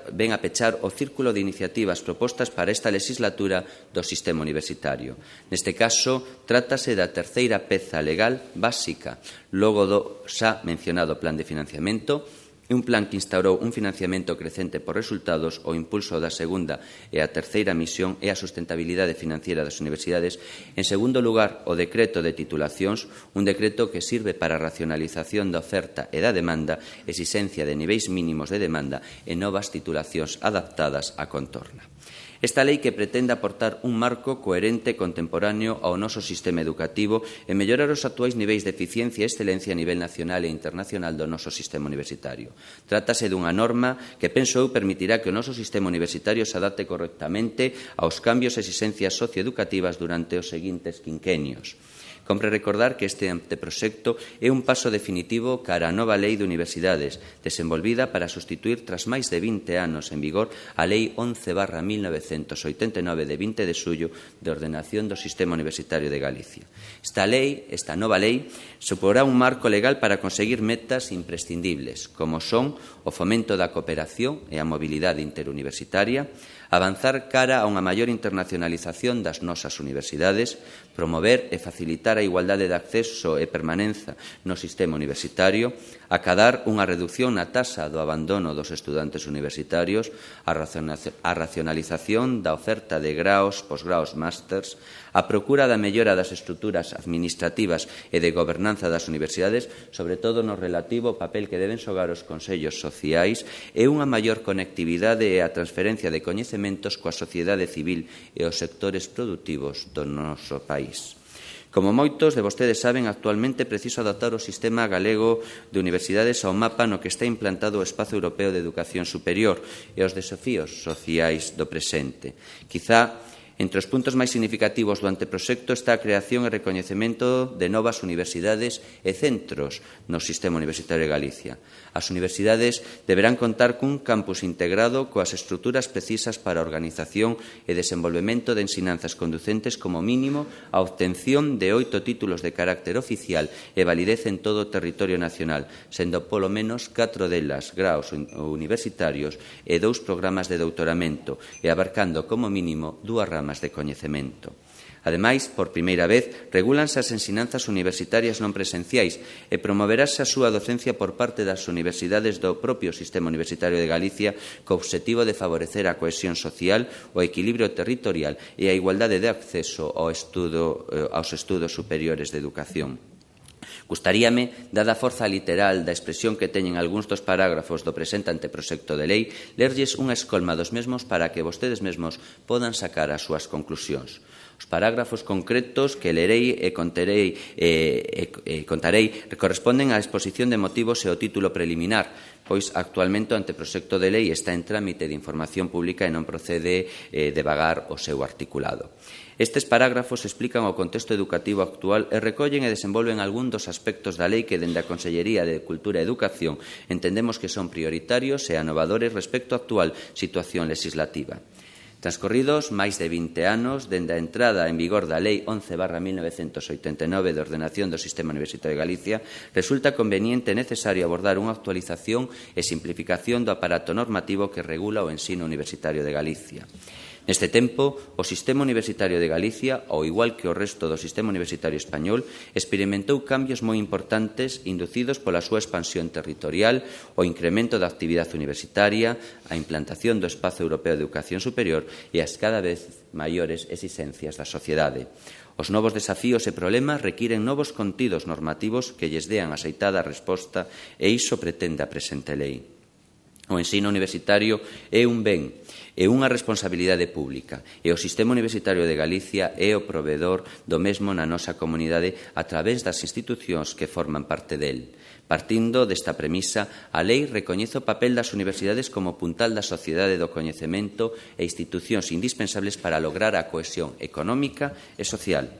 o círculo de iniciativas propostas para esta legislatura do sistema universitario. Neste caso, trátase da terceira peza legal básica, logo do xa mencionado plan de financiamento, un plan que instaurou un financiamento crecente por resultados, o impulso da segunda e a terceira misión e a sustentabilidade financiera das universidades. En segundo lugar, o decreto de titulacións, un decreto que sirve para a racionalización da oferta e da demanda, exigencia de niveis mínimos de demanda e novas titulacións adaptadas á contorna. Esta lei que pretende aportar un marco coherente e contemporáneo ao noso sistema educativo e mellorar os actuais niveis de eficiencia e excelencia a nivel nacional e internacional do noso sistema universitario. Trátase dunha norma que, penso eu, permitirá que o noso sistema universitario se adapte correctamente aos cambios e exixencias socioeducativas durante os seguintes quinquenios. Compre recordar que este anteproxecto é un paso definitivo cara á nova Lei de Universidades, desenvolvida para sustituir tras máis de 20 anos en vigor a Lei 11/1989 de 20 de xullo de ordenación do Sistema Universitario de Galicia. Esta nova lei, suporá un marco legal para conseguir metas imprescindibles, como son o fomento da cooperación e a mobilidade interuniversitaria, avanzar cara a unha maior internacionalización das nosas universidades, promover e facilitar a igualdade de acceso e permanenza no sistema universitario, acadar unha reducción na taxa do abandono dos estudantes universitarios, a racionalización da oferta de graos, posgraos, másters, a procura da mellora das estruturas administrativas e de gobernanza das universidades, sobre todo no relativo ao papel que deben xogar os consellos sociais, e unha maior conectividade e a transferencia de coñecementos coa sociedade civil e os sectores produtivos do noso país. Como moitos de vostedes saben, actualmente é preciso adaptar o sistema galego de universidades ao mapa no que está implantado o Espazo Europeo de Educación Superior e aos desafíos sociais do presente. Quizá entre os puntos máis significativos do anteproxecto está a creación e recoñecemento de novas universidades e centros no sistema universitario de Galicia. As universidades deberán contar cun campus integrado coas estruturas precisas para a organización e desenvolvemento de ensinanzas conducentes como mínimo a obtención de 8 títulos de carácter oficial e validez en todo o territorio nacional, sendo polo menos 4 delas graos universitarios e 2 programas de doutoramento e abarcando como mínimo 2 ramas de coñecemento. Ademais, por primeira vez, regúlanse as ensinanzas universitarias non presenciais e promoverase a súa docencia por parte das universidades do propio sistema universitario de Galicia co obxectivo de favorecer a cohesión social, o equilibrio territorial e a igualdade de acceso aos estudos superiores de educación. Gustaríame, dada a forza literal da expresión que teñen algúns dos parágrafos do presente anteproxecto de lei, lerlles unha escolma dos mesmos para que vostedes mesmos podan sacar as súas conclusións. Os parágrafos concretos que lerei e contarei corresponden á exposición de motivos e ao título preliminar, pois actualmente o anteproxecto de lei está en trámite de información pública e non procede devagar o seu articulado. Estes parágrafos explican o contexto educativo actual e recollen e desenvolven algún dos aspectos da lei que dende a Consellería de Cultura e Educación entendemos que son prioritarios e anovadores respecto á actual situación legislativa. Transcorridos máis de 20 anos dende a entrada en vigor da Lei 11/1989 de ordenación do Sistema Universitario de Galicia, resulta conveniente e necesario abordar unha actualización e simplificación do aparato normativo que regula o ensino universitario de Galicia. Neste tempo, o Sistema Universitario de Galicia, ao igual que o resto do Sistema Universitario español, experimentou cambios moi importantes inducidos pola súa expansión territorial, o incremento da actividade universitaria, a implantación do Espazo Europeo de Educación Superior e as cada vez maiores exigencias da sociedade. Os novos desafíos e problemas requiren novos contidos normativos que lles dean aceitada resposta e iso pretende a presente lei. O ensino universitario é un ben, é unha responsabilidade pública e o Sistema Universitario de Galicia é o provedor do mesmo na nosa comunidade a través das institucións que forman parte del. Partindo desta premisa, a lei recoñece o papel das universidades como puntal da sociedade do coñecemento e institucións indispensables para lograr a cohesión económica e social.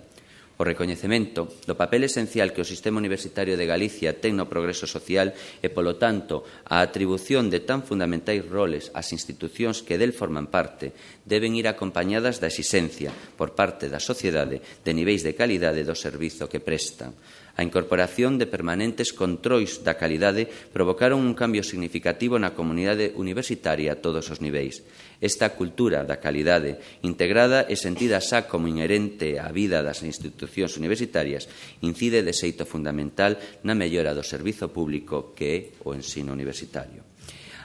O recoñecemento do papel esencial que o Sistema Universitario de Galicia ten no progreso social e, polo tanto, a atribución de tan fundamentais roles ás institucións que del forman parte deben ir acompañadas da exixencia por parte da sociedade de niveis de calidade do servizo que prestan. A incorporación de permanentes controis da calidade provocaron un cambio significativo na comunidade universitaria a todos os niveis. Esta cultura da calidade, integrada e sentida xa como inherente á vida das institucións universitarias, incide de xeito fundamental na mellora do servizo público que é o ensino universitario.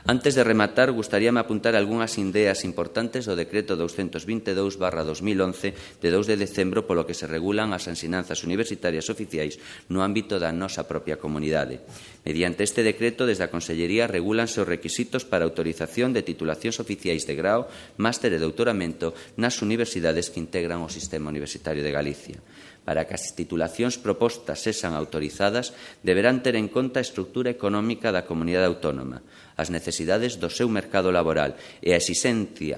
Antes de rematar, gustaríame apuntar algunhas ideas importantes do Decreto 222/2011 de 2 de decembro polo que se regulan as ensinanzas universitarias oficiais no ámbito da nosa propia comunidade. Mediante este decreto, desde a Consellería, regúlanse os requisitos para autorización de titulacións oficiais de grao, máster e doutoramento nas universidades que integran o Sistema Universitario de Galicia. Para que as titulacións propostas sexan autorizadas, deberán ter en conta a estrutura económica da comunidade autónoma, as necesidades do seu mercado laboral e a existencia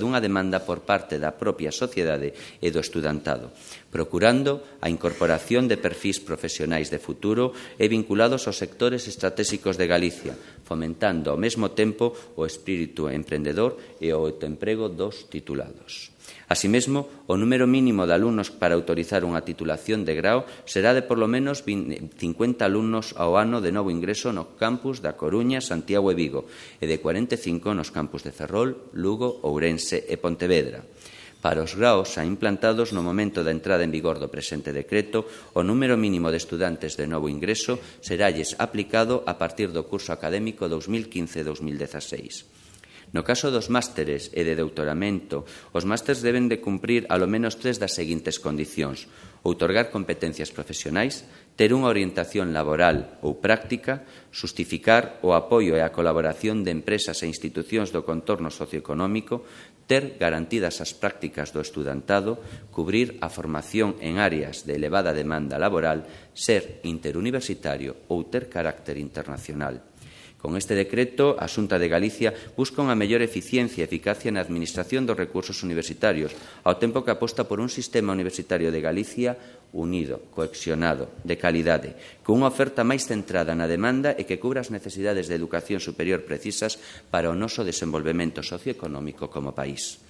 dunha demanda por parte da propia sociedade e do estudantado. procurando a incorporación de perfis profesionais de futuro e vinculados aos sectores estratégicos de Galicia, fomentando ao mesmo tempo o espírito emprendedor e o autoemprego dos titulados. Asimesmo, o número mínimo de alumnos para autorizar unha titulación de grao será de polo menos 50 alumnos ao ano de novo ingreso no campus da Coruña, Santiago e Vigo e de 45 nos campus de Ferrol, Lugo, Ourense e Pontevedra. Para os graos xa implantados no momento da entrada en vigor do presente decreto, o número mínimo de estudantes de novo ingreso serálles aplicado a partir do curso académico 2015-2016. No caso dos másteres e de doutoramento, os másteres deben de cumprir alo menos 3 das seguintes condicións: outorgar competencias profesionais, ter unha orientación laboral ou práctica, xustificar o apoio e a colaboración de empresas e institucións do contorno socioeconómico, ter garantidas as prácticas do estudantado, cubrir a formación en áreas de elevada demanda laboral, ser interuniversitario ou ter carácter internacional. Con este decreto, a Xunta de Galicia busca unha mellor eficiencia e eficacia na administración dos recursos universitarios, ao tempo que aposta por un sistema universitario de Galicia unido, cohesionado, de calidade, con unha oferta máis centrada na demanda e que cubra as necesidades de educación superior precisas para o noso desenvolvemento socioeconómico como país.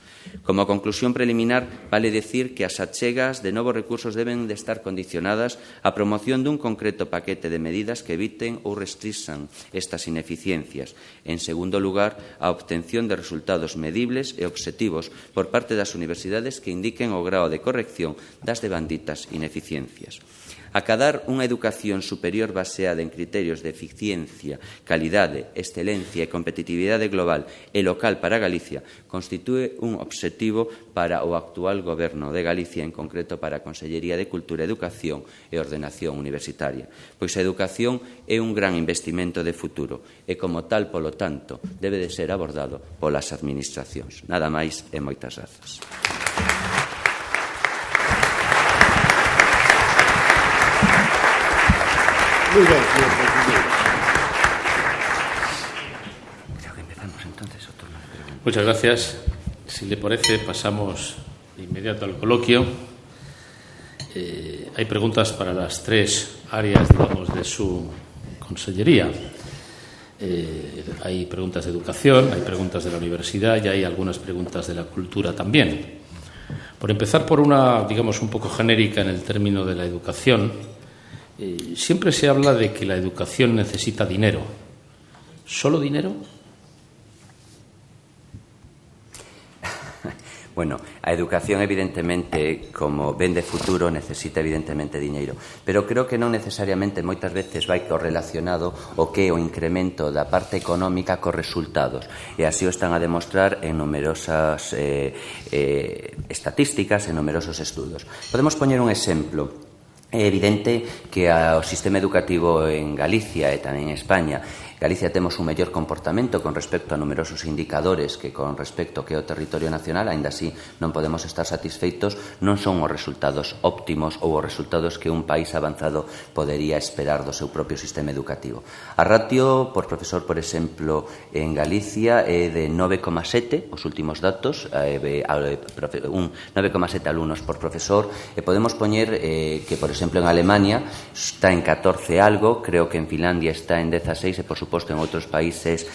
Como conclusión preliminar, vale decir que as achegas de novos recursos deben de estar condicionadas á promoción dun concreto paquete de medidas que eviten ou restrinxan estas ineficiencias. En segundo lugar, a obtención de resultados medibles e obxectivos por parte das universidades que indiquen o grao de corrección das devanditas ineficiencias. Acadar unha educación superior baseada en criterios de eficiencia, calidade, excelencia e competitividade global e local para Galicia constitúe un obxectivo para o actual Goberno de Galicia, en concreto para a Consellería de Cultura, Educación e Ordenación Universitaria, pois a educación é un gran investimento de futuro e, como tal, polo tanto, debe de ser abordado polas administracións. Nada máis e moitas grazas. Muy bien, señor presidente. Creo que empezamos entonces o turno de preguntas. Muchas gracias. Si le parece, pasamos de inmediato al coloquio. Hay preguntas para las 3 áreas, digamos, de su consellería. Hay preguntas de educación, hay preguntas de la universidad y hay algunas preguntas de la cultura también. Por empezar por una, digamos, un poco genérica en el término de la educación, siempre se habla de que la educación necesita dinero. ¿Solo dinero? Bueno, a educación evidentemente, como ben de futuro, necesita evidentemente diñeiro, pero creo que non necesariamente moitas veces vai correlacionado o que é o incremento da parte económica cos resultados, e así o están a demostrar en numerosas estatísticas, en numerosos estudos. Podemos poñer un exemplo. É evidente que o sistema educativo en Galicia e tamén en España, Galicia temos un mellor comportamento con respecto a numerosos indicadores que con respecto que o territorio nacional, aínda así non podemos estar satisfeitos, non son os resultados óptimos ou os resultados que un país avanzado podería esperar do seu propio sistema educativo. A ratio por profesor, por exemplo, en Galicia é de 9,7, os últimos datos, un 9,7 alumnos por profesor, e podemos poñer que, por exemplo, en Alemania está en 14 algo, creo que en Finlandia está en 16 e, por suposto, en outros países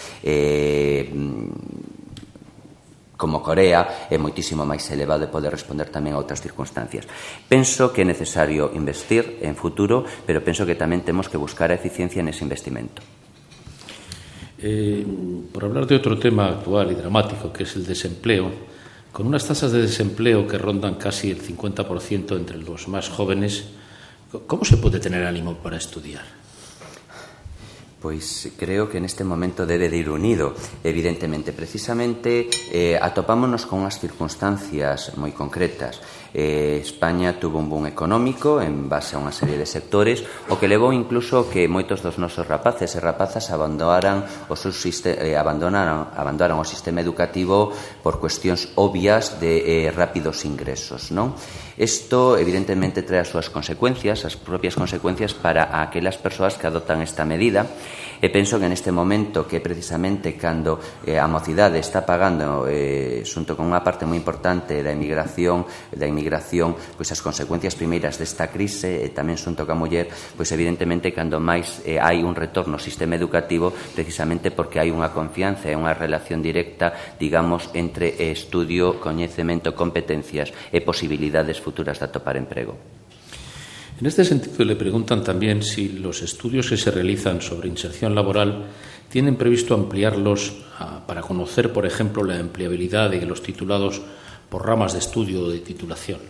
como Corea é moitísimo máis elevado e pode responder tamén a outras circunstancias. Penso que é necesario investir en futuro, pero penso que tamén temos que buscar a eficiencia nese investimento. Por hablar de otro tema actual y dramático, que es el desempleo, con unas tasas de desempleo que rondan casi el 50% entre los más jóvenes, ¿cómo se puede tener ánimo para estudiar? Pois creo que neste momento debe de ir unido, evidentemente. Precisamente atopámonos con unhas circunstancias moi concretas. España tuvo un boom económico en base a unha serie de sectores, o que levou incluso que moitos dos nosos rapaces e rapazas abandonaran o sistema educativo por cuestións obvias de rápidos ingresos, non? Isto, evidentemente, trae as súas consecuencias, as propias consecuencias para aquelas persoas que adoptan esta medida, E penso que neste momento que precisamente cando a mocidade está pagando xunto con unha parte moi importante da inmigración, pois as consecuencias primeiras desta crise e tamén xunto ca muller, pois evidentemente cando máis hai un retorno ao sistema educativo precisamente porque hai unha confianza e unha relación directa, digamos, entre estudio, coñecemento, competencias e posibilidades futuras de atopar emprego. En este sentido, le preguntan también si los estudios que se realizan sobre inserción laboral tienen previsto ampliarlos para conocer, por ejemplo, la empleabilidad de los titulados por ramas de estudio o de titulación.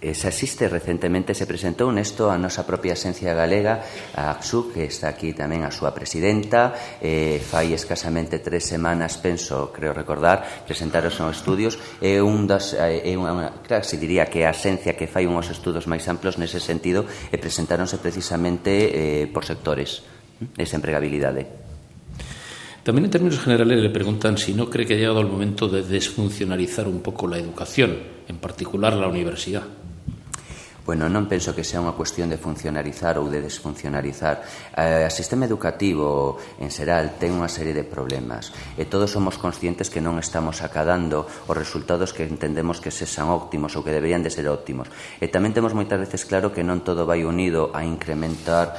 Se asiste recentemente, se presentou nesto a nosa propia Axencia Galega, a ACSU, que está aquí tamén a súa presidenta, fai escasamente 3 semanas, penso, creo recordar, presentaron os estudios, claro, se diría que a Axencia que fai uns estudos máis amplos nese sentido, e presentáronse precisamente por sectores, esa empregabilidade. También en términos generales le preguntan si no cree que ha llegado el momento de desfuncionalizar un poco la educación, en particular la universidad. Bueno, non penso que sea unha cuestión de funcionalizar ou de desfuncionalizar. O sistema educativo en xeral ten unha serie de problemas e todos somos conscientes que non estamos acadando os resultados que entendemos que sexan óptimos ou que deberían de ser óptimos. E tamén temos moitas veces claro que non todo vai unido a incrementar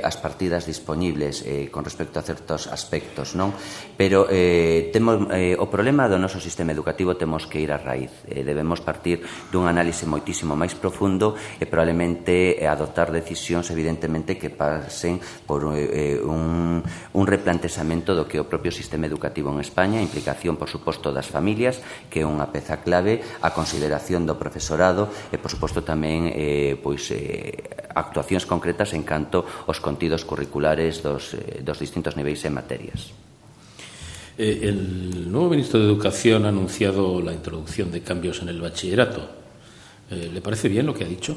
as partidas disponibles con respecto a certos aspectos, non? Pero o problema do noso sistema educativo temos que ir a raíz. Debemos partir dun análise moitísimo máis profundo e probablemente adoptar decisións evidentemente que pasen por un replantexamento do que é o propio sistema educativo en España, a implicación, por suposto, das familias, que é unha peza clave, a consideración do profesorado e, por suposto, tamén actuacións concretas en canto aos contidos curriculares dos distintos niveis e materias. El nuevo ministro de Educación ha anunciado la introducción de cambios en el bachillerato. ¿Le parece bien lo que ha dicho?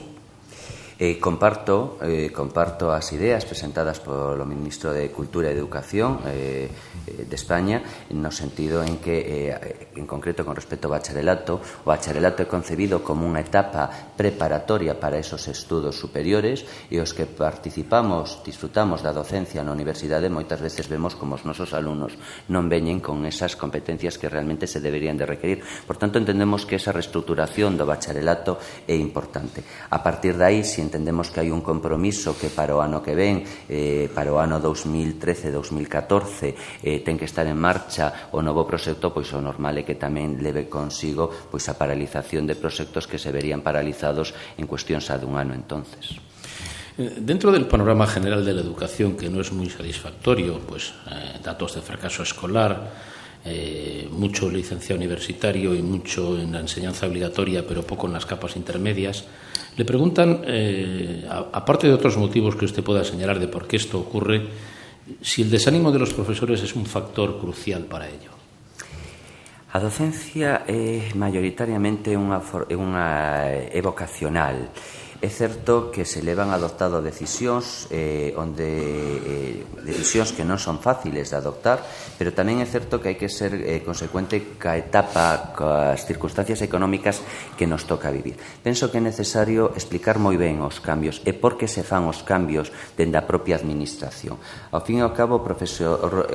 Comparto as ideas presentadas polo ministro de Cultura e Educación de España no sentido en que, en concreto con respecto ao bacharelato, o bacharelato é concebido como unha etapa preparatoria para esos estudos superiores e os que participamos, disfrutamos da docencia na universidade moitas veces vemos como os nosos alumnos non veñen con esas competencias que realmente se deberían de requerir. Por tanto, entendemos que esa reestructuración do bacharelato é importante. A partir de aí, si entendemos que hai un compromiso que para o ano que ven, para o ano 2013-2014, ten que estar en marcha o novo proxecto, pois o normal é que tamén leve consigo pois a paralización de proxectos que se verían paralizados en cuestión xa dun ano entonces. Dentro del panorama general de la educación, que no es muy satisfactorio, pues datos de fracaso escolar, mucho licenciado universitario y mucho en la enseñanza obligatoria, pero poco en las capas intermedias. Le preguntan, aparte de otros motivos que usted pueda señalar de por qué esto ocurre, si el desánimo de los profesores es un factor crucial para ello. A docencia é maioritariamente unha vocacional. É certo que se levan adoptado decisións decisións que non son fáciles de adoptar, pero tamén é certo que hai que ser consecuente ca etapa, coas circunstancias económicas que nos toca vivir. Penso que é necesario explicar moi ben os cambios e por que se fan os cambios dende a propia administración. Ao fin e ao cabo, o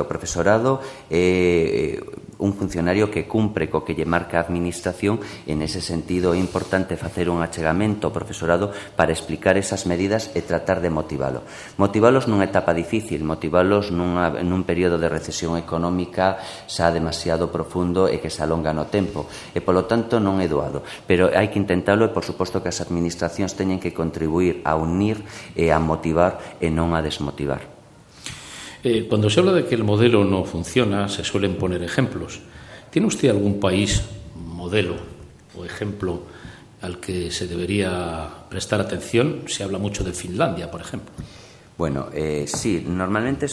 profesorado é un funcionario que cumpre co que lle marca a administración e nese sentido é importante facer un achegamento ao profesorado para explicar esas medidas e tratar de motivalo. Motivalos nunha etapa difícil, motivalos nun período de recesión económica xa demasiado profundo e que se alonga no tempo. E, polo tanto, non é doado. Pero hai que intentalo e, por suposto, que as administracións teñen que contribuir a unir e a motivar e non a desmotivar. Cuando se habla de que el modelo no funciona, se suelen poner ejemplos. ¿Tiene usted algún país, modelo o ejemplo al que se debería prestar atención? Se habla mucho de Finlandia, por ejemplo. Bueno, sí, normalmente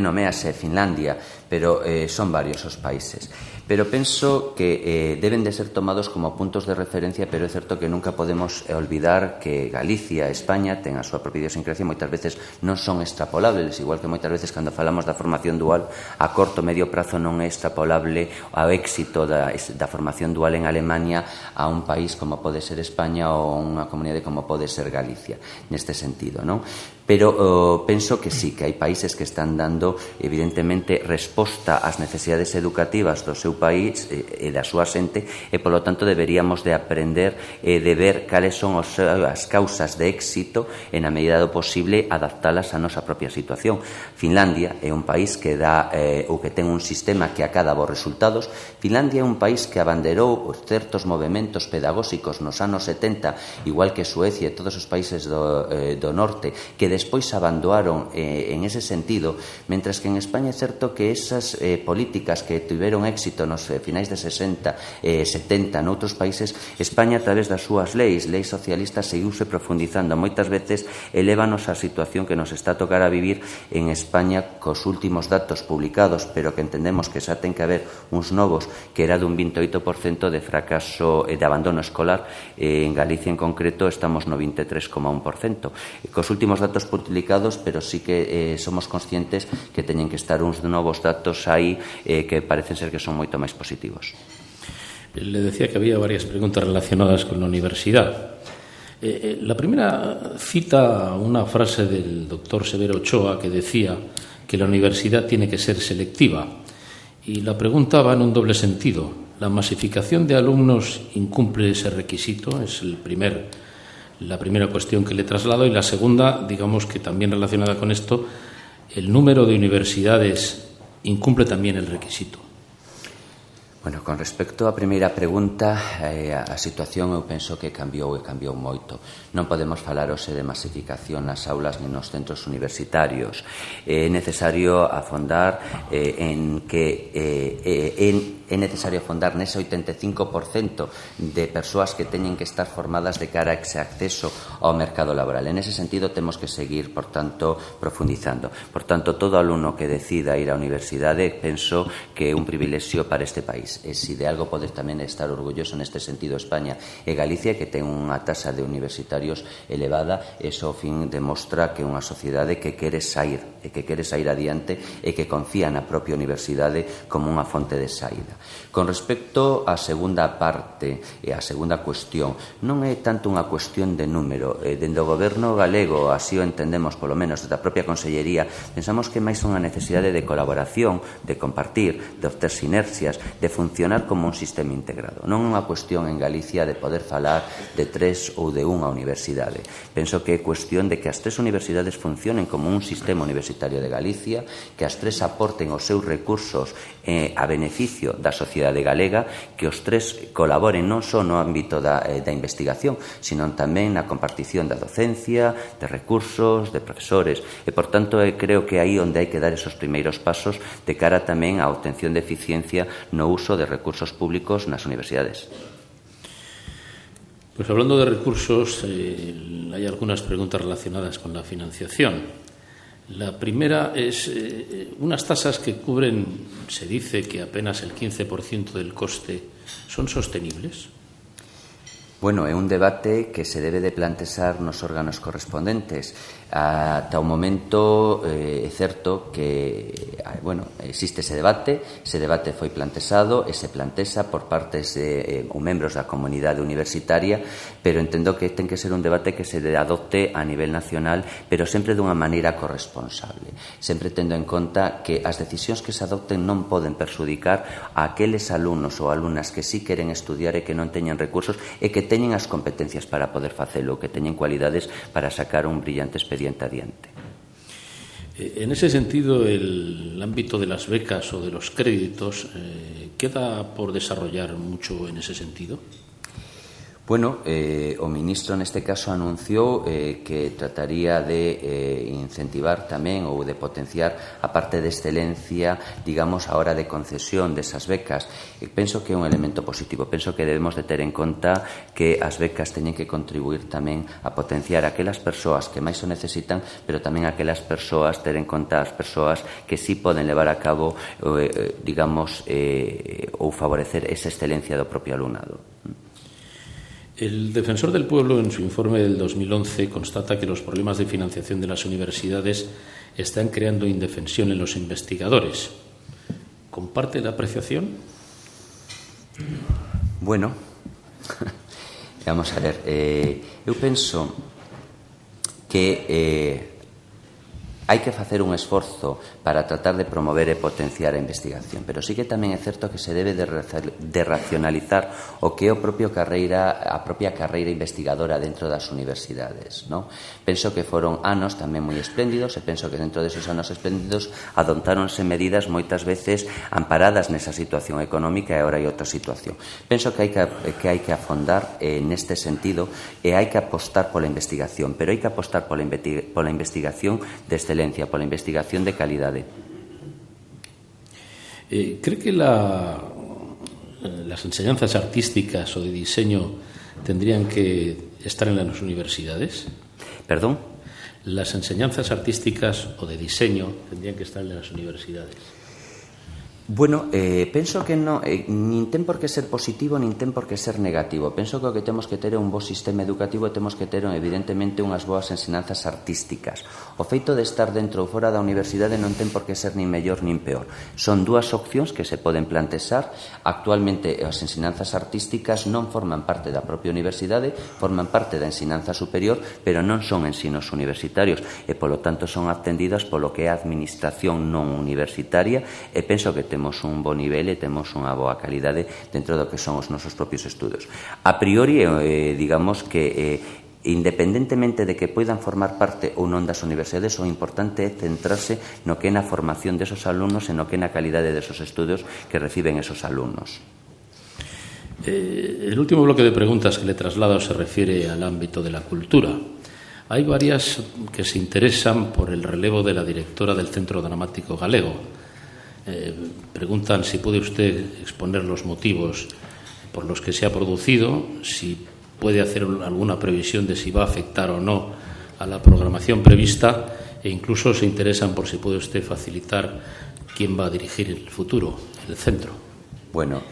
noméase Finlandia, pero son varios os países. Pero penso que deben de ser tomados como puntos de referencia, pero é certo que nunca podemos olvidar que Galicia e España ten a súa propia idiosincrasia e moitas veces non son extrapolables, igual que moitas veces cando falamos da formación dual a corto medio prazo non é extrapolable ao éxito da formación dual en Alemania a un país como pode ser España ou unha comunidade como pode ser Galicia, neste sentido, non? pero penso que sí, que hai países que están dando evidentemente resposta ás necesidades educativas do seu país e da súa xente, e polo tanto deberíamos de aprender e de ver cales son as causas de éxito e na medida do posible adaptalas á nosa propia situación. Finlandia é un país que dá ou que ten un sistema que acada bons resultados. Finlandia é un país que abanderou certos movementos pedagóxicos nos anos 70, igual que Suecia e todos os países do norte, que despois abandonaron en ese sentido, mentras que en España é certo que esas políticas que tiveron éxito nos finais de 60 e 70 noutros países, España a través das súas leis socialistas seguiuse profundizando. Moitas veces elévanos a situación que nos está a tocar a vivir en España cos últimos datos publicados, pero que entendemos que xa ten que haber uns novos, que era dun 28% de fracaso de abandono escolar. En Galicia en concreto estamos no 23,1%. Cos últimos datos publicados, pero sí que somos conscientes que teñen que estar uns novos datos aí que parecen ser que son moito máis positivos. Le decía que había varias preguntas relacionadas con la universidad. La primera cita una frase del doctor Severo Ochoa que decía que la universidad tiene que ser selectiva, y la pregunta va en un doble sentido. ¿La masificación de alumnos incumple ese requisito? Es la primera cuestión que le traslado, y la segunda, digamos que también relacionada con esto, ¿el número de universidades incumple también el requisito? Bueno, con respecto á primeira pregunta, a situación eu penso que cambiou moito. Non podemos falar hoxe de masificación nas aulas nin nos centros universitarios. É necesario afondar nese 85% de persoas que teñen que estar formadas de cara a ese acceso ao mercado laboral. En ese sentido, temos que seguir, por tanto, profundizando. Por tanto, todo alumno que decida ir á universidade, penso que é un privilexio para este país. E se de algo pode tamén estar orgulloso neste sentido España e Galicia, que ten unha taxa de universitarios elevada, eso ao fin demostra que é unha sociedade que quere sair adiante e que confía na propia universidade como unha fonte de saída. Con respecto á segunda parte e á segunda cuestión, non é tanto unha cuestión de número. Dende o goberno galego, así o entendemos, polo menos desde a propia Consellería, pensamos que máis unha necesidade de colaboración, de compartir, de obter sinerxias, de funcionar como un sistema integrado. Non é unha cuestión en Galicia de poder falar de 3 ou de unha universidade. Penso que é cuestión de que as 3 universidades funcionen como un sistema universitario de Galicia, que as 3 aporten os seus recursos a beneficio da sociedade galega, que os 3 colaboren non só no ámbito da investigación, sino tamén na compartición da docencia, de recursos, de profesores. E, por tanto, creo que aí onde hai que dar esos primeiros pasos de cara tamén á obtención de eficiencia no uso de recursos públicos nas universidades. Pues hablando de recursos, hay algunas preguntas relacionadas con la financiación. La primera es unas tasas que cubren, se dice que apenas el 15% del coste, ¿son sostenibles? Bueno, é un debate que se debe de plantexar nos órganos correspondentes. Ata o momento é certo que existe ese debate foi plantexado e se plantexa por partes ou membros da comunidade universitaria, pero entendo que ten que ser un debate que se adopte a nivel nacional, pero sempre dunha maneira corresponsable, sempre tendo en conta que as decisións que se adopten non poden perxudicar a aqueles alumnos ou alumnas que sí queren estudiar e que non teñen recursos e que teñen as competencias para poder facelo, que teñen cualidades para sacar un brillante expediente adiante. En ese sentido, el ámbito de las becas o de los créditos, ¿queda por desarrollar mucho en ese sentido? Bueno, o ministro neste caso anunciou que trataría de incentivar tamén ou de potenciar a parte de excelencia, digamos, a hora de concesión desas becas. Penso que é un elemento positivo. Penso que debemos de ter en conta que as becas teñen que contribuir tamén a potenciar aquelas persoas que máis o necesitan, pero tamén aquelas persoas, ter en conta as persoas que sí poden levar a cabo, digamos, ou favorecer esa excelencia do propio alumnado. El Defensor del Pueblo, en su informe del 2011, constata que los problemas de financiación de las universidades están creando indefensión en los investigadores. ¿Comparte la apreciación? Bueno, vamos a ver. Eu penso que hai que facer un esforzo para tratar de promover e potenciar a investigación, pero sí que tamén é certo que se debe de racionalizar o que é a propia carreira investigadora dentro das universidades, non? Penso que foron anos tamén moi espléndidos e penso que dentro desos anos espléndidos adoptáronse medidas moitas veces amparadas nesa situación económica e agora hai outra situación. Penso que hai que afondar neste sentido e hai que apostar pola investigación, pero hai que apostar pola investigación de excelencia, pola investigación de calidade. ¿Cree que las enseñanzas artísticas o de diseño tendrían que estar en las universidades? ¿Perdón? ¿Las enseñanzas artísticas o de diseño tendrían que estar en las universidades? Bueno, penso que non, nin ten por que ser positivo nin ten por que ser negativo. Penso que o que temos que ter é un bo sistema educativo e temos que ter, evidentemente, unhas boas ensinanzas artísticas. O feito de estar dentro ou fora da universidade non ten por que ser nin mellor nin peor. Son dúas opcións que se poden plantexar. Actualmente, as ensinanzas artísticas non forman parte da propia universidade, forman parte da ensinanza superior, pero non son ensinos universitarios e, polo tanto, son atendidas polo que é a administración non universitaria e penso que temos un bo nivel e temos unha boa calidade dentro do que son os nosos propios estudos. A priori, digamos que independentemente de que poidan formar parte ou non das universidades, o importante é centrarse no que é na formación desos alumnos e no que é na calidade desos estudos que reciben esos alumnos. El último bloque de preguntas que le traslado se refiere al ámbito de la cultura. Hay varias que se interesan por el relevo de la directora del Centro Dramático Galego. Preguntan si puede usted exponer los motivos por los que se ha producido, si puede hacer alguna previsión de si va a afectar o no a la programación prevista e incluso se interesan por si puede usted facilitar quién va a dirigir el futuro, el centro. Bueno,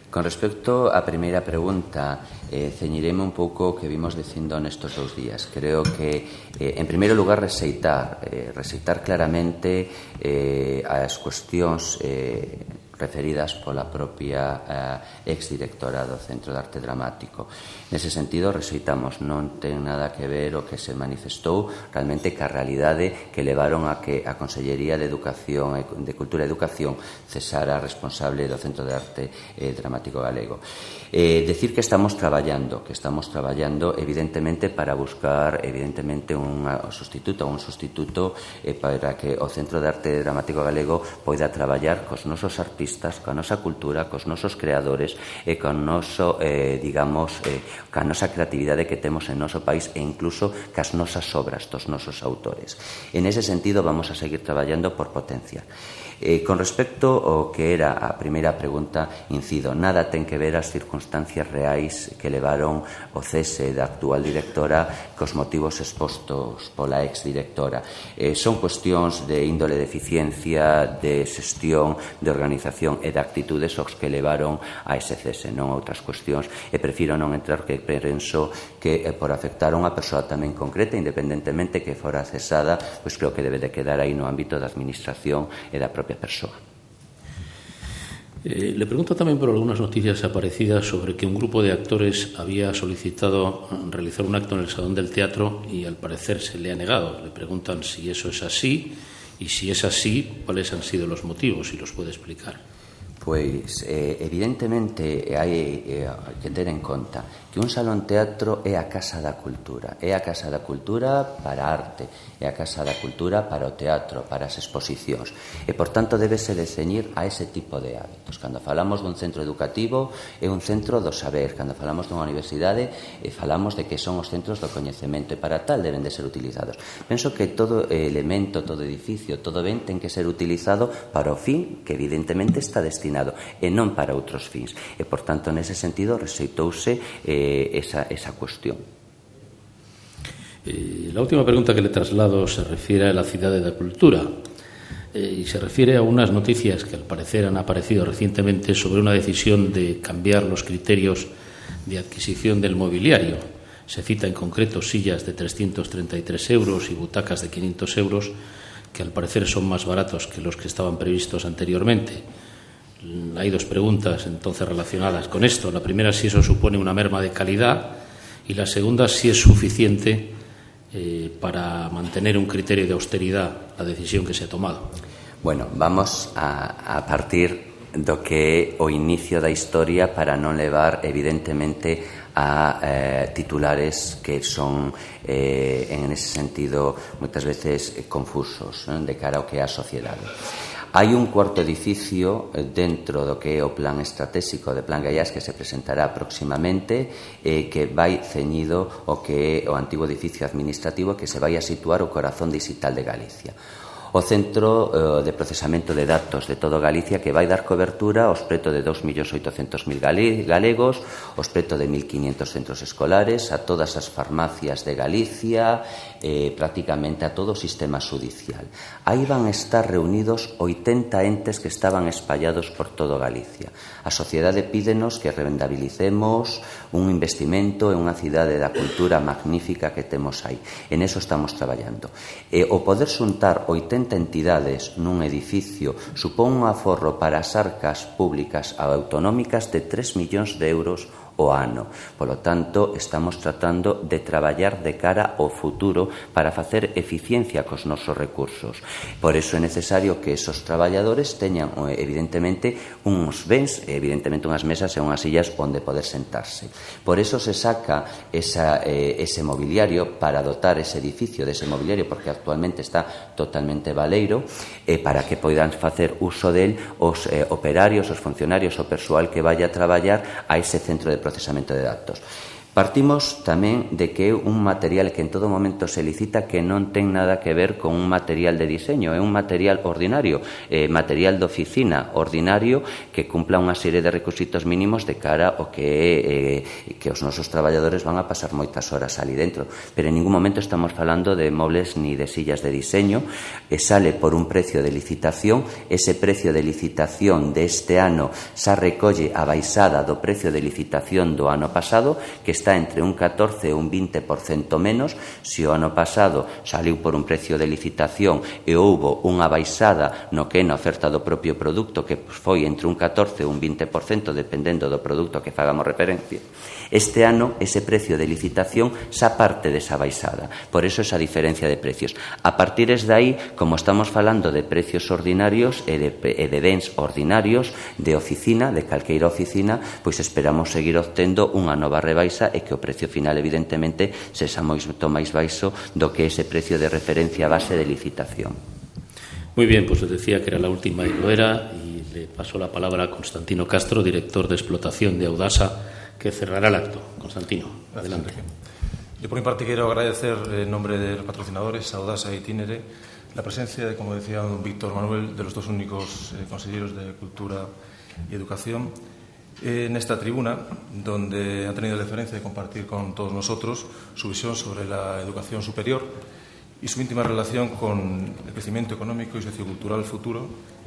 con respecto á primeira pregunta, ceñireme un pouco o que vimos dicindo nestes 2 días. Creo que, en primeiro lugar, rexeitar claramente as cuestións referidas pola propia exdirectora do Centro de Arte Dramático. Nese sentido, rexeitamos, non ten nada que ver o que se manifestou realmente ca realidade que levaron a que a Consellería de Educación, de Cultura e Educación cesara a responsable do Centro de Arte Dramático Galego. Decir que estamos traballando evidentemente para buscar un sustituto para que o Centro de Arte Dramático Galego poida traballar cos nosos artistas, coa nosa cultura, cos nosos creadores e con noso, ca nosa creatividade que temos en noso país e incluso cas nosas obras dos nosos autores. En ese sentido vamos a seguir traballando por potenciar. Con respecto ao que era a primeira pregunta, incido, nada ten que ver as circunstancias reais que levaron o cese da actual directora cos motivos expostos pola exdirectora. Son cuestións de índole de eficiencia, de xestión, de organización e de actitudes os que levaron a ese cese, non outras cuestións, e prefiro non entrar, que penso que por afectar a unha persoa tamén concreta, independentemente que fora cesada, pois creo que debe de quedar aí no ámbito da administración e da propia persona. Le pregunto también por algunas noticias aparecidas sobre que un grupo de actores había solicitado realizar un acto en el Salón del Teatro y al parecer se le ha negado. Le preguntan si eso es así y si es así, cuáles han sido los motivos, si los puede explicar. Pois, evidentemente, hai que ter en conta que un salón teatro é a casa da cultura. É a casa da cultura para a arte, é a casa da cultura para o teatro, para as exposicións. E, por tanto, débese de ceñir a ese tipo de hábitos. Cando falamos dun centro educativo, é un centro do saber. Cando falamos dunha universidade, falamos de que son os centros do coñecemento e para tal deben de ser utilizados. Penso que todo elemento, todo edificio, todo ben ten que ser utilizado para o fin que evidentemente está destinado e non para outros fins. E, por tanto, nese sentido, rexeitouse esa cuestión. La última pregunta que le traslado se refiere a la Ciudad de la Cultura y se refiere a unas noticias que al parecer han aparecido recientemente sobre una decisión de cambiar los criterios de adquisición del mobiliario. Se cita en concreto sillas de 333 euros y butacas de 500 euros que al parecer son más baratos que los que estaban previstos anteriormente. Hay 2 preguntas entonces relacionadas con esto. La primera, si eso supone una merma de calidad, y la segunda, si es suficiente para mantener un criterio de austeridad a decisión que se ha tomado? Bueno, vamos a partir do que é o inicio da historia para non levar, evidentemente, a titulares que son, en ese sentido, moitas veces confusos, de cara ao que é a sociedade. Hai un cuarto edificio dentro do que é o plan estratégico de Plan Gaiás que se presentará próximamente que vai ceñido o que é o antigo edificio administrativo que se vai a situar o corazón digital de Galicia. O Centro de Procesamento de Datos de todo Galicia que vai dar cobertura aos preto de 2.800.000 galegos, aos preto de 1.500 centros escolares, a todas as farmacias de Galicia, prácticamente a todo o sistema judicial. Aí van estar reunidos 80 entes que estaban espallados por todo Galicia. A sociedade pídenos que rentabilicemos un investimento en unha cidade da cultura magnífica que temos aí. En eso estamos traballando. O poder xuntar 80 entidades nun edificio supón un aforro para as arcas públicas autonómicas de 3 millóns de euros o ano. Polo tanto, estamos tratando de traballar de cara ao futuro para facer eficiencia cos nosos recursos. Por iso é necesario que esos traballadores teñan, evidentemente, uns bens, evidentemente, unhas mesas e unhas sillas onde poder sentarse. Por iso se saca ese mobiliario para dotar ese edificio dese mobiliario, porque actualmente está totalmente baleiro, para que poidan facer uso del os operarios, os funcionarios, o persoal que vaya a traballar a ese centro de procesamento de datos. Partimos tamén de que é un material que en todo momento se licita que non ten nada que ver con un material de diseño, é un material ordinario, material de oficina ordinario que cumpla unha serie de requisitos mínimos de cara ao que os nosos traballadores van a pasar moitas horas ali dentro. Pero en ningún momento estamos falando de mobles ni de sillas de diseño, sale por un precio de licitación, ese precio de licitación deste ano xa recolle a baixada do precio de licitación do ano pasado, que está entre un 14 e un 20% menos. Se o ano pasado saliu por un precio de licitación e houbo unha baixada no que é na oferta do propio produto que foi entre un 14 e un 20% dependendo do produto que fagamos referencia, este ano ese precio de licitación xa parte desa baixada. Por eso esa diferencia de precios. A partir de aí, como estamos falando de precios ordinarios e de bens ordinarios de oficina, de calqueira oficina, pois esperamos seguir obtendo unha nova rebaixa e que o precio final, evidentemente, sexa moito máis baixo do que ese precio de referencia base de licitación. Muy bien, pues les decía que era la última y lo era, y le paso la palabra a Constantino Castro, director de explotación de Audasa, que cerrará el acto. Constantino, adelante. Yo por mi parte quiero agradecer en nombre de los patrocinadores, Audasa e Itinere, la presencia, como decía don Víctor Manuel, de los dos únicos consejeros de Cultura y Educación en esta tribuna, donde han tenido la deferencia de compartir con todos nosotros su visión sobre la educación superior y su íntima relación con el crecimiento económico y sociocultural futuro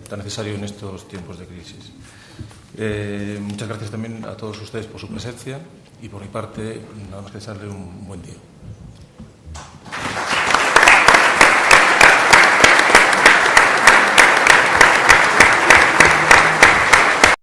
tan necesario en estos tiempos de crisis. Muchas gracias también a todos ustedes por su presencia y por mi parte nada más que desearle un buen día.